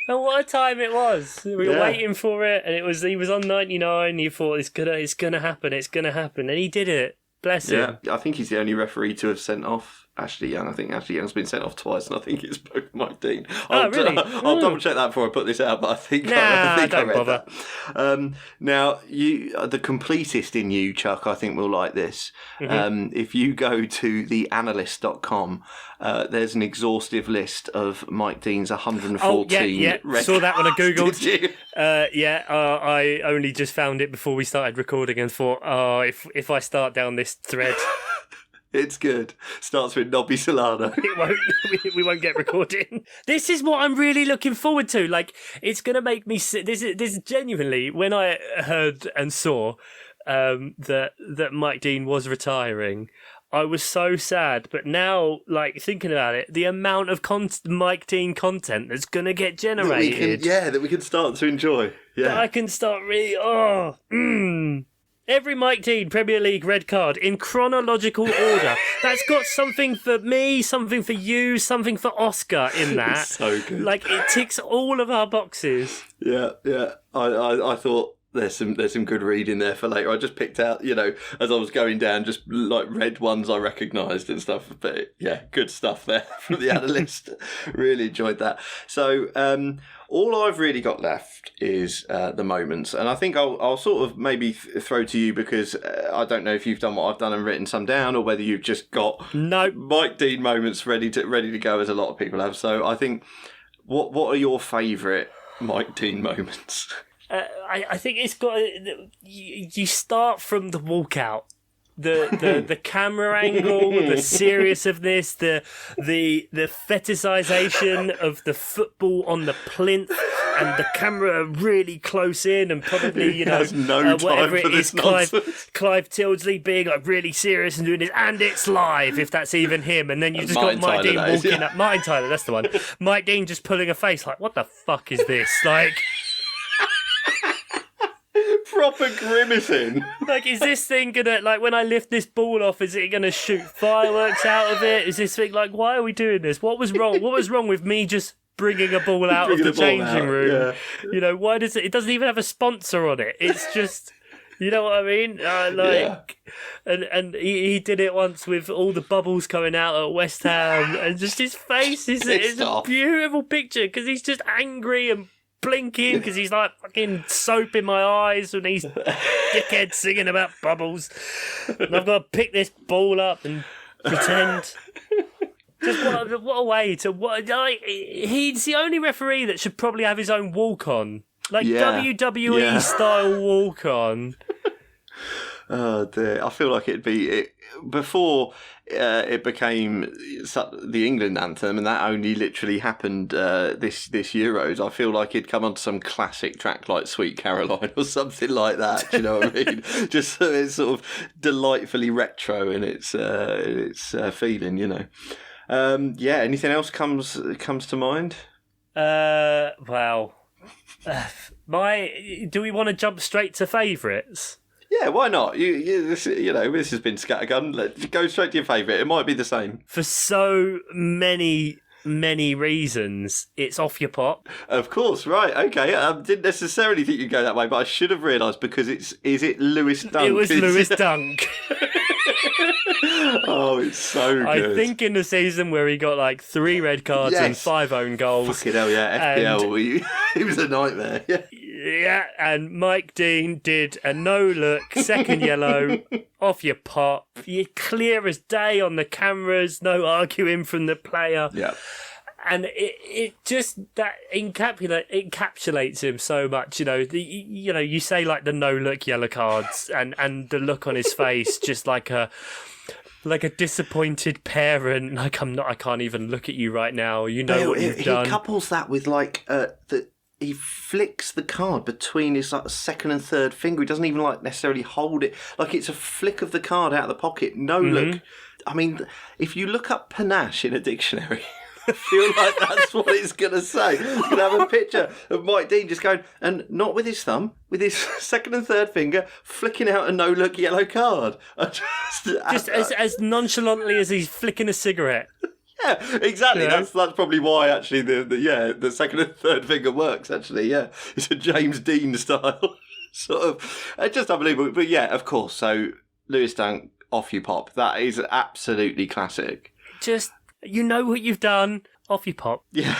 And what a time it was! We were waiting for it, and he was on 99. You thought it's gonna happen, and he did it. Bless him. I think he's the only referee to have sent off Ashley Young. I think Ashley Young's been sent off twice, and I think it's both Mike Dean. Really? I'll double check that before I put this out, but I think don't I read bother. That. Now, the completist in you, Chuck, I think will like this. If you go to theanalyst.com, there's an exhaustive list of Mike Dean's 114 red saw that when I googled. Did you? I only just found it before we started recording and thought, if I start down this thread. It's good. Starts with Nobby Solano. We won't get recording. This is what I'm really looking forward to. Like, it's going to make me... This is genuinely, when I heard and saw that Mike Dean was retiring, I was so sad. But now, like, thinking about it, the amount of Mike Dean content that's going to get generated... that we can start to enjoy. Yeah. That I can start really... Every Mike Dean Premier League red card in chronological order. That's got something for me, something for you, something for Oscar in that. It's so good. Like, it ticks all of our boxes. Yeah. I thought there's some good reading there for later. I just picked out, as I was going down, just like red ones I recognised and stuff. But yeah, good stuff there from the analyst. Really enjoyed that. So all I've really got left is the moments, and I think I'll sort of maybe throw to you because I don't know if you've done what I've done and written some down, or whether you've just got Mike Dean moments ready to go, as a lot of people have. So I think, what are your favourite Mike Dean moments? I think it's got. You start from the walkout, the camera angle, the seriousness, the fetishization of the football on the plinth, and the camera really close in, and probably whatever it is, Clive Tildesley being like really serious and doing this, and it's live if that's even him, and then you just got Mike Dean walking up. Martin Tyler, that's the one. Mike Dean just pulling a face like, what the fuck is this? Like. Proper grimacing. Like, is this thing gonna, like, when I lift this ball off, is it gonna shoot fireworks out of it? Is this thing, like, why are we doing this? What was wrong? What was wrong with me just bringing a ball out of the changing room? Yeah. Why does it doesn't even have a sponsor on it. It's just, you know what I mean? And he did it once with all the bubbles coming out at West Ham, and just his face is a beautiful picture because he's just angry and blinking because he's like fucking soap in my eyes and he's dickhead singing about bubbles, and I've got to pick this ball up and pretend. Just what a way to he's the only referee that should probably have his own walk on, like WWE style walk on. Oh dear, I feel like it'd be before it became the England anthem, and that only literally happened this Euros. I feel like it'd come onto some classic track like Sweet Caroline or something like that. Do you know what I mean? Just so it's sort of delightfully retro in its feeling. Anything else comes to mind? Well, do we want to jump straight to favourites? Yeah, why not? This has been scattergun. Let's go straight to your favourite. It might be the same. For so many reasons, it's Off Your Pop. Of course, right, okay. I didn't necessarily think you'd go that way, but I should have realised because is it Lewis Dunk? It was Lewis Dunk. Oh, it's so good. I think in the season where he got like 3 red cards and 5 own goals. Fucking hell, yeah. FPL, he was a nightmare. Yeah. Yeah, and Mike Dean did a no-look, second yellow, Off Your Pop. You're clear as day on the cameras, no arguing from the player. Yeah. And it just that encapsulates him so much. You say like the no look yellow cards and the look on his face, just like a disappointed parent. Like I can't even look at you right now. You know what you've done. He couples that with like he flicks the card between his like second and third finger. He doesn't even like necessarily hold it. Like it's a flick of the card out of the pocket. No look. I mean, if you look up panache in a dictionary, I feel like that's what it's going to say. It's going to have a picture of Mike Dean just going, and not with his thumb, with his second and third finger, flicking out a no-look yellow card. Just as nonchalantly as he's flicking a cigarette. Yeah, exactly. Yeah. That's probably why actually the second and third finger works. Actually, yeah, it's a James Dean style sort of. It's just unbelievable. But yeah, of course. So Lewis Dunk, Off You Pop. That is absolutely classic. Just you know what you've done. Off you pop. Yeah.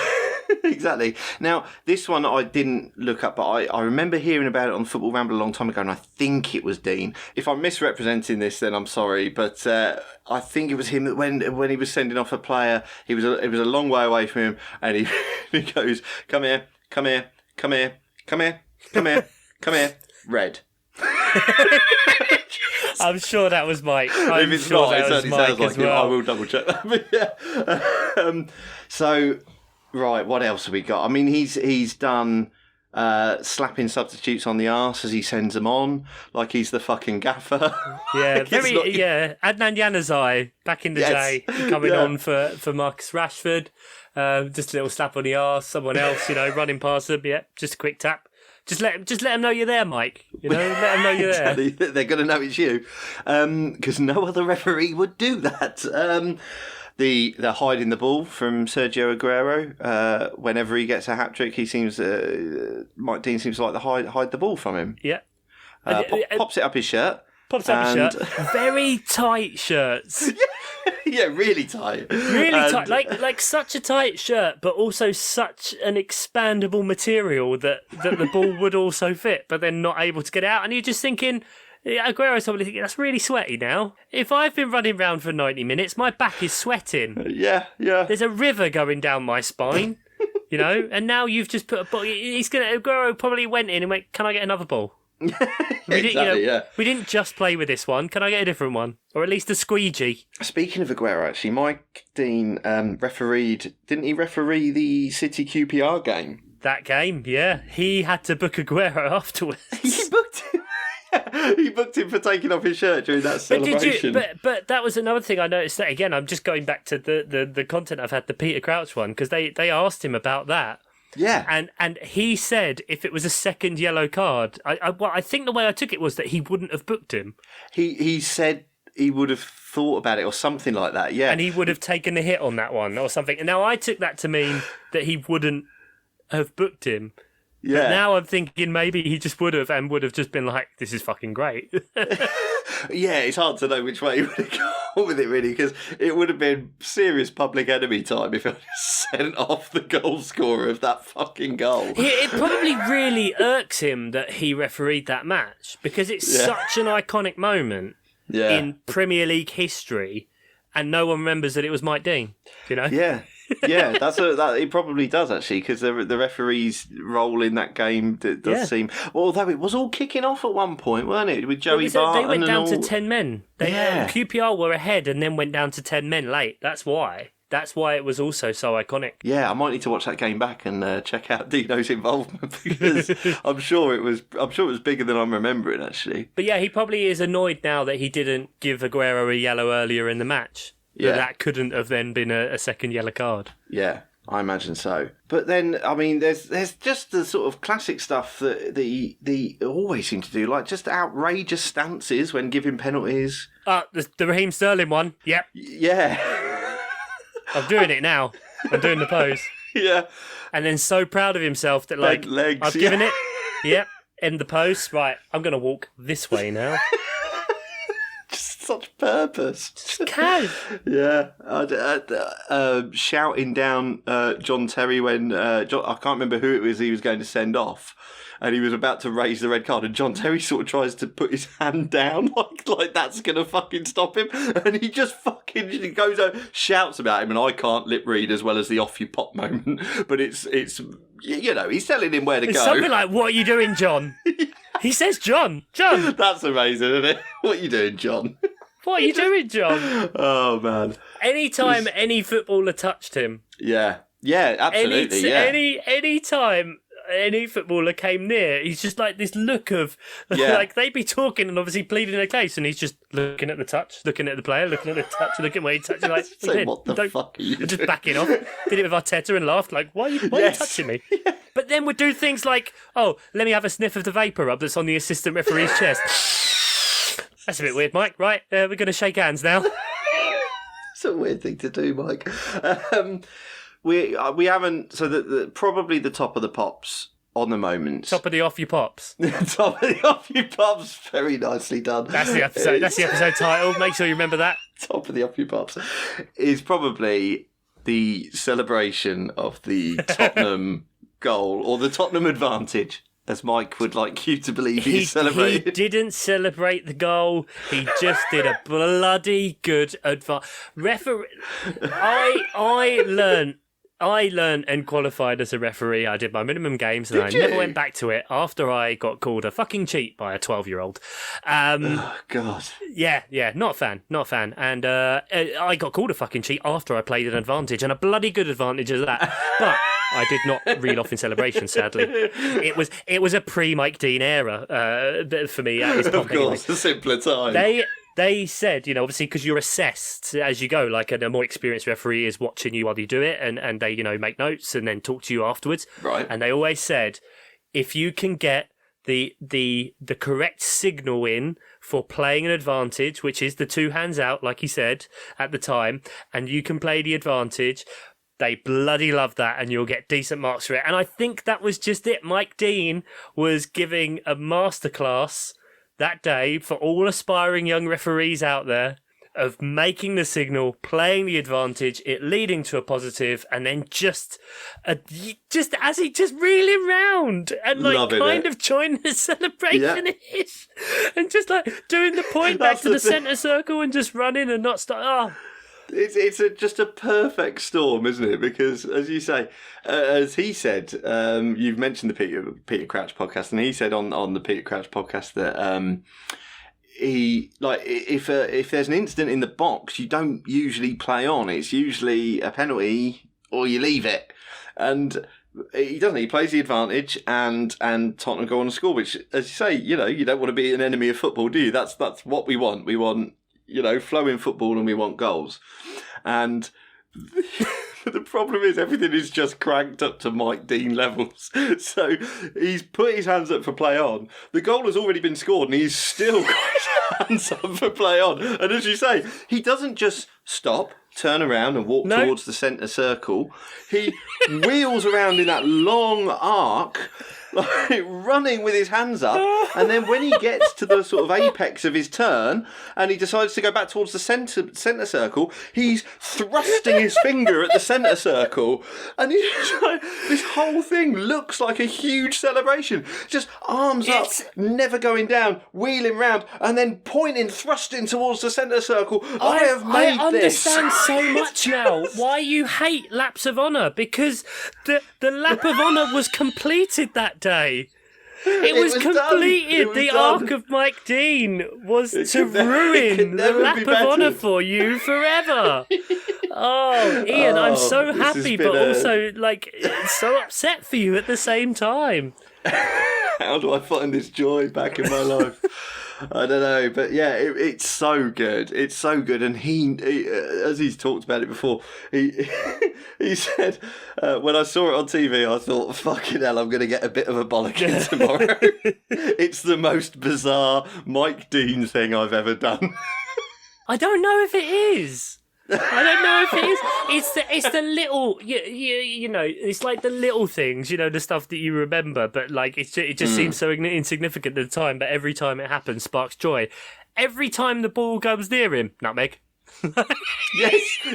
Exactly. Now, this one I didn't look up, but I remember hearing about it on Football Ramble a long time ago, and I think it was Dean. If I'm misrepresenting this, then I'm sorry, but I think it was him that when he was sending off a player, it was a long way away from him, and he goes, "Come here, come here, come here, come here, come here, come here, red." I'm sure that was Mike. If it's sure not, it certainly sounds like him. Well. I will double check that. But yeah. So. Right, what else have we got? I mean, he's done slapping substitutes on the arse as he sends them on, like he's the fucking gaffer. Yeah, like Adnan Januzaj back in the day coming on for Marcus Rashford. Just a little slap on the arse, someone else, running past them. Yeah, just a quick tap. Just let them know you're there, Mike. Let them know you're there. Exactly. They're going to know it's you, because no other referee would do that. The hiding the ball from Sergio Aguero. Whenever he gets a hat trick, he seems Mike Dean seems to like to hide the ball from him. Yeah, pops it up his shirt. Pops up his shirt. Very tight shirts. Yeah, really tight. Really tight. Like such a tight shirt, but also such an expandable material that the ball would also fit, but then not able to get out. And you're just thinking. Aguero's probably thinking, that's really sweaty now. If I've been running around for 90 minutes, my back is sweating. Yeah. There's a river going down my spine, and now you've just put a ball. Aguero probably went in and went, can I get another ball? We didn't just play with this one. Can I get a different one? Or at least a squeegee? Speaking of Aguero, actually, Mike Dean didn't he referee the City QPR game? That game, yeah. He had to book Aguero afterwards. He booked him. He booked him for taking off his shirt during that celebration. But that was another thing I noticed. That again, I'm just going back to the content I've had, the Peter Crouch one, because they asked him about that. Yeah, and he said if it was a second yellow card, I think the way I took it was that he wouldn't have booked him. He said he would have thought about it or something like that. Yeah, and he would have taken a hit on that one or something. And now I took that to mean that he wouldn't have booked him. Yeah. But now I'm thinking maybe he just would have just been like, this is fucking great. Yeah, it's hard to know which way he would have gone with it, really, because it would have been serious public enemy time if I sent off the goal scorer of that fucking goal. It probably really irks him that he refereed that match, because it's such an iconic moment in Premier League history, and no one remembers that it was Mike Dean, Yeah. Yeah, it probably does actually, because the referee's role in that game does seem. Well, although it was all kicking off at one point, weren't it? With Joey Barton, they went down to 10 men. QPR were ahead and then went down to 10 men late. That's why. That's why it was also so iconic. Yeah, I might need to watch that game back and check out Dino's involvement, because I'm sure it was bigger than I'm remembering actually. But yeah, he probably is annoyed now that he didn't give Aguero a yellow earlier in the match. That couldn't have then been a second yellow card. Yeah, I imagine so. But then, I mean, there's just the sort of classic stuff that the always seem to do, like just outrageous stances when giving penalties. The Raheem Sterling one. Yep. Yeah. I'm doing it now. I'm doing the pose. Yeah. And then so proud of himself that Bent legs, I've given it. Yep. End the pose. Right. I'm going to walk this way now. such purpose. Just can. Yeah. Shouting down John Terry when I can't remember who it was he was going to send off. And he was about to raise the red card, and John Terry sort of tries to put his hand down, like that's going to fucking stop him. And he just fucking goes out, shouts about him, and I can't lip read as well as the off you pop moment. But it's he's telling him where to go. Something like, "What are you doing, John?" He says, "John." That's amazing, isn't it? What are you doing, John? What are you doing, John? Oh, man. Anytime any footballer touched him. Yeah. Yeah, absolutely, Any time any footballer came near, he's just like this look of, like they'd be talking and obviously pleading their case, and he's just looking at the touch, looking at the player, looking at the touch, looking where he touched. Like, what the fuck are you doing? Just backing off. Did it with Arteta and laughed like, why are you touching me? Yeah. But then would do things like, oh, let me have a sniff of the vapour up that's on the assistant referee's chest. That's a bit weird, Mike. Right, we're going to shake hands now. It's a weird thing to do, Mike. We haven't. So probably the top of the pops on the moment. Top of the off you pops. Top of the off you pops. Very nicely done. That's the episode. That's the episode title. Make sure you remember that. Top of the off you pops is probably the celebration of the Tottenham goal or the Tottenham advantage, as Mike would like you to believe he celebrated. He didn't celebrate the goal. He just did a bloody good advance. I learned and qualified as a referee. I did my minimum games and I never went back to it after I got called a fucking cheat by a 12-year-old. Oh, God. Yeah, not a fan. And I got called a fucking cheat after I played an advantage, and a bloody good advantage of that. But I did not reel off in celebration, sadly. It was a pre-Mike Dean era for me at his top. Of course, a simpler time. They said, obviously, because you're assessed as you go, like a more experienced referee is watching you while you do it, and they, make notes and then talk to you afterwards. Right. And they always said, if you can get the correct signal in for playing an advantage, which is the two hands out, like he said at the time, and you can play the advantage, they bloody love that, and you'll get decent marks for it. And I think that was just it. Mike Dean was giving a masterclass that day for all aspiring young referees out there of making the signal, playing the advantage, it leading to a positive, and then just as he just reeling round and kind of join the celebration ish, and just like doing the point back to the centre circle and just running and not stop. Oh. It's just a perfect storm, isn't it? Because, as you say, as he said, you've mentioned the Peter Crouch podcast, and he said on the Peter Crouch podcast that if there's an incident in the box, you don't usually play on. It's usually a penalty or you leave it, and he doesn't. He plays the advantage, and Tottenham go on to score. Which, as you say, you don't want to be an enemy of football, do you? That's what we want. We want flowing football, and we want goals. And the problem is everything is just cranked up to Mike Dean levels. So he's put his hands up for play on. The goal has already been scored, and he's still got his hands up for play on. And as you say, he doesn't just stop, turn around and walk towards the centre circle. He wheels around in that long arc, like running with his hands up, and then when he gets to the sort of apex of his turn and he decides to go back towards the centre circle, he's thrusting his finger at the centre circle, and this whole thing looks like a huge celebration. Just arms up, never going down, wheeling round, and then pointing, thrusting towards the centre circle. I understand so much now why you hate laps of honour, because the lap of honour was completed that day. It was completed. The arc of Mike Dean was to ruin the lap of honour for you forever. Oh, Ian, I'm so happy, but also so upset for you at the same time. How do I find this joy back in my life? I don't know, but yeah, it's so good. It's so good, and he as he's talked about it before, he said when I saw it on TV, I thought, "Fucking hell, I'm going to get a bit of a bollocking tomorrow." It's the most bizarre Mike Dean thing I've ever done. I don't know if it is. I don't know if it is. It's the little, it's like the little things, the stuff that you remember, but it just seems so insignificant at the time, but every time it happens sparks joy. every time the ball goes near him, nutmeg.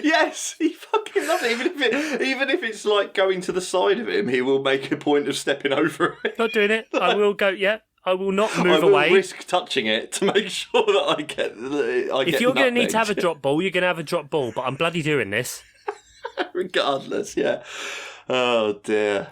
yes, he fucking loves it. Even if it's like going to the side of him, he will make a point of stepping over it. Not doing it. I will go. Yeah, I will not move I will away. risk touching it to make sure that I get. If you're going to need to have a drop ball, you're going to have a drop ball. But I'm bloody doing this. Regardless, yeah. Oh dear,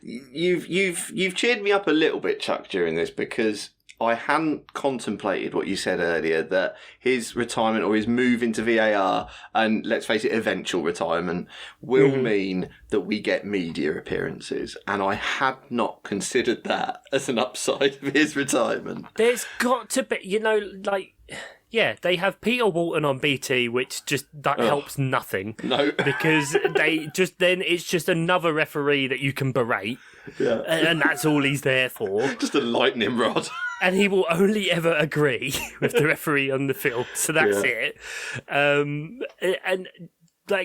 you've cheered me up a little bit, Chuck, during this, because I hadn't contemplated what you said earlier, that his retirement or his move into VAR and, let's face it, eventual retirement will mean that we get media appearances. And I had not considered that as an upside of his retirement. There's got to be, yeah, they have Peter Walton on BT, which just helps nothing. No. Because it's just another referee that you can berate. Yeah. And that's all he's there for. Just a lightning rod. And he will only ever agree with the referee on the field. So that's it. And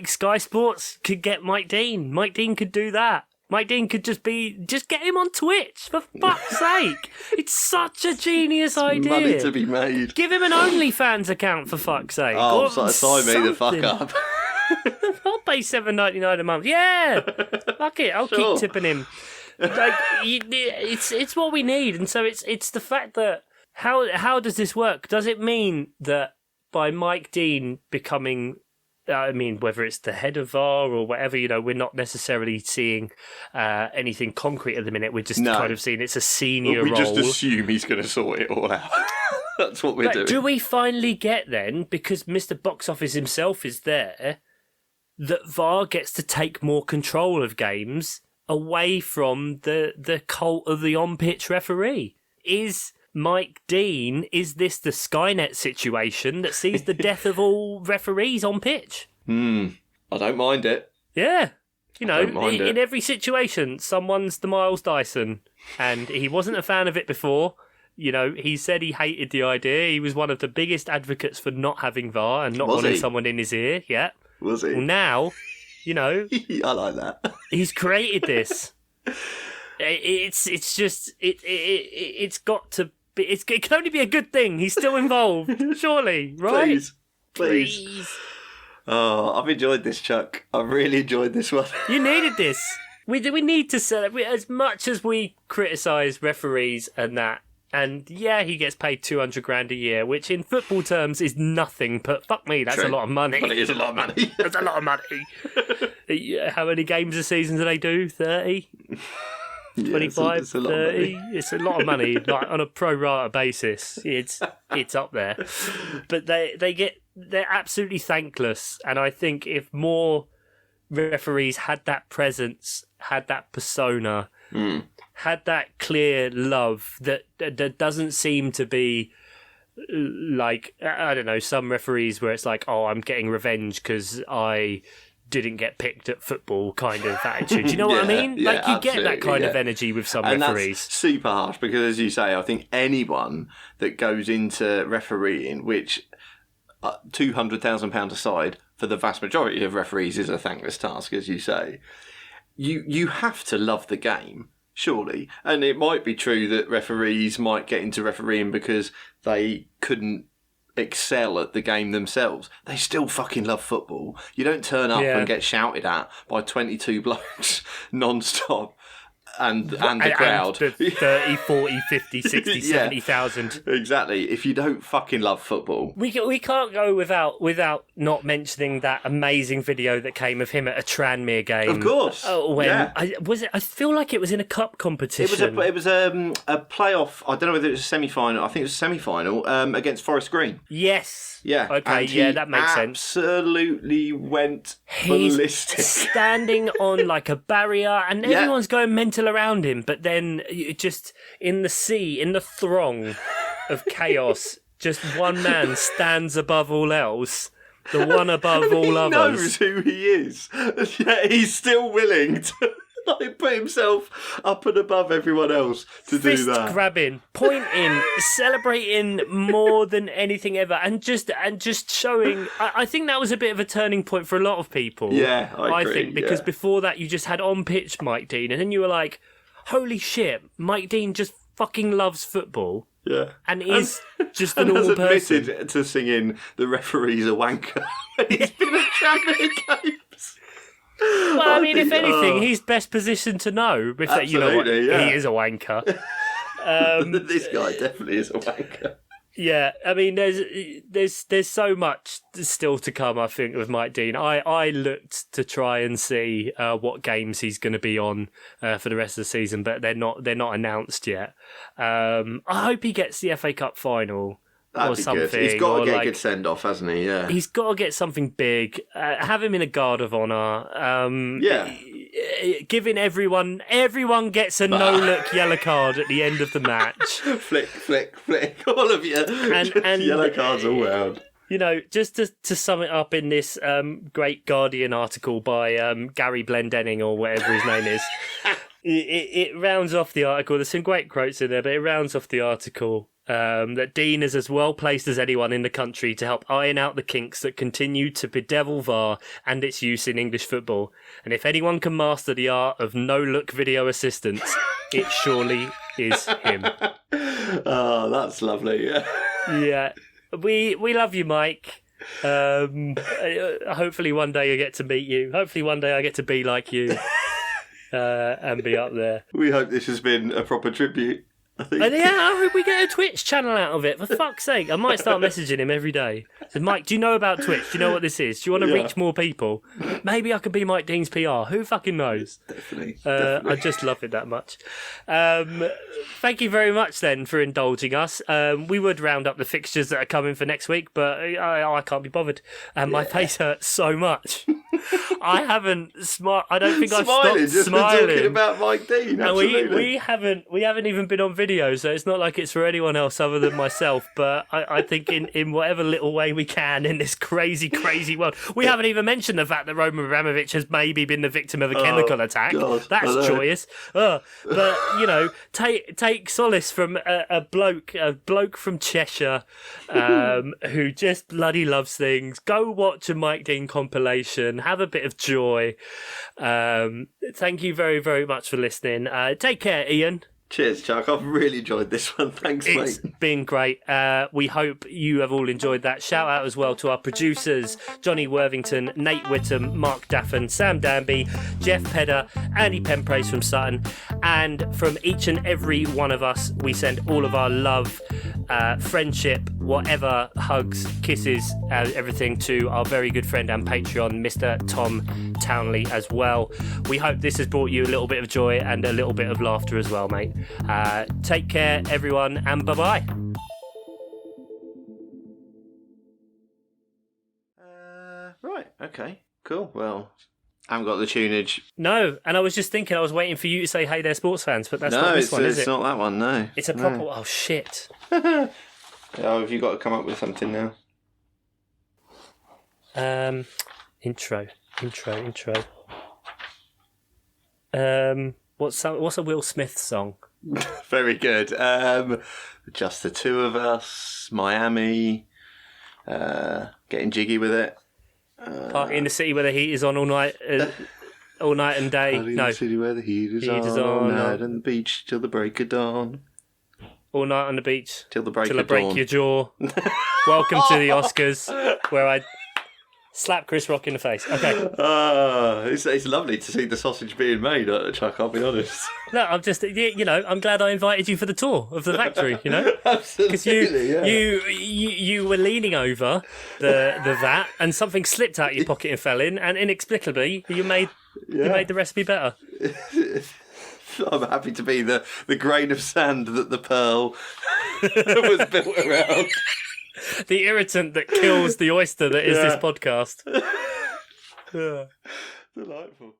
Sky Sports could get Mike Dean. Mike Dean could do that. Mike Dean could just get him on Twitch, for fuck's sake. It's such a genius idea. Money to be made. Give him an OnlyFans account, for fuck's sake. Oh, sign me the fuck up. I'll pay $7.99 a month. Yeah, fuck it. I'll keep tipping him. It's what we need, and so it's the fact that how does this work? Does it mean that by Mike Dean becoming, whether it's the head of VAR or whatever, we're not necessarily seeing anything concrete at the minute. We're just kind of seeing it's a senior role. We just assume he's going to sort it all out. That's what we're doing. Do we finally get then, because Mr. Box Office himself is there, that VAR gets to take more control of games away from the cult of the on-pitch referee? Is Mike Dean, is this the Skynet situation that sees the death of all referees on pitch? I don't mind it. Yeah. In every situation, someone's the Miles Dyson, and he wasn't a fan of it before. He said he hated the idea. He was one of the biggest advocates for not having VAR and not wanting someone in his ear. Yeah. Was he? Well, now, I like that. He's created this. It's just it's got to be. It can only be a good thing. He's still involved, surely, right? Please. Oh, I've enjoyed this, Chuck. I've really enjoyed this one. You needed this. We need to celebrate as much as we criticise referees and that. And yeah, he gets paid $200,000 a year, which in football terms is nothing. But fuck me, that's a lot of money. But it is a lot of money. That's a lot of money. How many games a season do they do? 30? 25, it's a lot 30? of money. It's a lot of money, like on a pro rata basis. It's up there. But they're absolutely thankless. And I think if more referees had that presence, had that persona, had that clear love that doesn't seem to be like, I don't know, some referees where it's like, oh, I'm getting revenge because I didn't get picked at football kind of attitude. Do you know what I mean? Yeah, like, you get that kind of energy with some referees. That's super harsh because, as you say, I think anyone that goes into refereeing, which £200,000 aside, for the vast majority of referees is a thankless task, as you say, you have to love the game. Surely. And it might be true that referees might get into refereeing because they couldn't excel at the game themselves. They still fucking love football. You don't turn up and get shouted at by 22 blokes non-stop and the crowd. And the 30, 40, 50, 60, 70,000. Exactly. If you don't fucking love football. We can't go without not mentioning that amazing video that came of him at a Tranmere game. Of course. I feel like it was in a cup competition. It was a playoff. I don't know whether it was a semi-final. I think it was a semi-final against Forest Green. Yes. Yeah. Okay, that makes sense. Absolutely went ballistic. Standing on like a barrier and everyone's going mental around him, but then just in the throng of chaos, just one man stands above all else. The one above all others. He knows who he is. Yet he's still willing to put himself up and above everyone else to do that. Fist grabbing, pointing, celebrating more than anything ever, and just showing. I think that was a bit of a turning point for a lot of people. Yeah, I agree, think because before that you just had on pitch Mike Dean, and then you were like, holy shit, Mike Dean just fucking loves football. Yeah. And is just a and normal has person. admitted to singing "The Referee's a Wanker" when he's been at Tranmere games. Well, I mean, if anything, he's best positioned to know if that, you know what, yeah. he is a wanker. This guy definitely is a wanker. Yeah, I mean, there's so much still to come, I think, with Mike Dean. I looked to try and see what games he's going to be on for the rest of the season, but they're not announced yet. I hope he gets the FA Cup final. That'd or be something. Good. He's got to get a good send-off, hasn't he? Yeah. He's got to get something big. Have him in a guard of honour. Giving everyone gets a no-look yellow card at the end of the match. Flick, flick, flick. All of you. And yellow cards all round. You know, just to sum it up in this great Guardian article by Gary Blendenning or whatever his name is, it rounds off the article. There's some great quotes in there, but it rounds off the article that Dean is as well placed as anyone in the country to help iron out the kinks that continue to bedevil VAR and its use in English football. And if anyone can master the art of no-look video assistance, it surely is him. Oh, that's lovely. Yeah. We love you, Mike. Hopefully one day I get to meet you. Hopefully one day I get to be like you and be up there. We hope this has been a proper tribute. I think. And yeah, I hope we get a Twitch channel out of it. For fuck's sake, I might start messaging him every day. So, Mike, do you know about Twitch? Do you know what this is? Do you want to reach more people? Maybe I could be Mike Dean's PR. Who fucking knows? Definitely. I just love it that much. Thank you very much then for indulging us. We would round up the fixtures that are coming for next week, but I can't be bothered. And my face hurts so much. I haven't smiled. I don't think I've stopped just smiling. Talking about Mike Dean. Absolutely. We haven't even been on video, so it's not like it's for anyone else other than myself. But I think in whatever little way we can in this crazy world, we haven't even mentioned the fact that Roman Abramovich has maybe been the victim of a chemical attack. God, that's joyous. But you know, take solace from a bloke from Cheshire who just bloody loves things. Go watch a Mike Dean compilation. Have a bit of joy. Thank you very, very much for listening. Take care, Ian. Cheers, Chuck. I've really enjoyed this one. Thanks, mate. It's been great. We hope you have all enjoyed that. Shout out as well to our producers, Johnny Worthington, Nate Whittam, Mark Daffin, Sam Danby, Jeff Pedder, Andy Penpraise from Sutton. And from each and every one of us, we send all of our love, friendship, whatever, hugs, kisses, everything to our very good friend and Patreon, Mr. Tom Townley as well. We hope this has brought you a little bit of joy and a little bit of laughter as well, mate. Take care, everyone, and bye-bye. Right, okay, cool. Well, I haven't got the tunage. No, and I was just thinking, I was waiting for you to say, hey there, sports fans, but that's not this one, is it? No, it's not that one, no. It's a proper... Oh, shit. Oh, have you got to come up with something now? Intro. What's a Will Smith song? Very good. Just the two of us, Miami, getting jiggy with it. Party in the city where the heat is on all night and day. Party in the city where the heat is on all night on the beach till the break of dawn. All night on the beach till the break till of I break dawn. your jaw. Welcome to the Oscars, where I slap Chris Rock in the face. Okay. It's lovely to see the sausage being made, Chuck, I'll be honest. No, I'm just, you know, I'm glad I invited you for the tour of the factory, you know? Absolutely, Because you were leaning over the vat and something slipped out of your pocket and fell in, and inexplicably you made the recipe better. I'm happy to be the grain of sand that the pearl was built around. The irritant that kills the oyster that is this podcast. Delightful.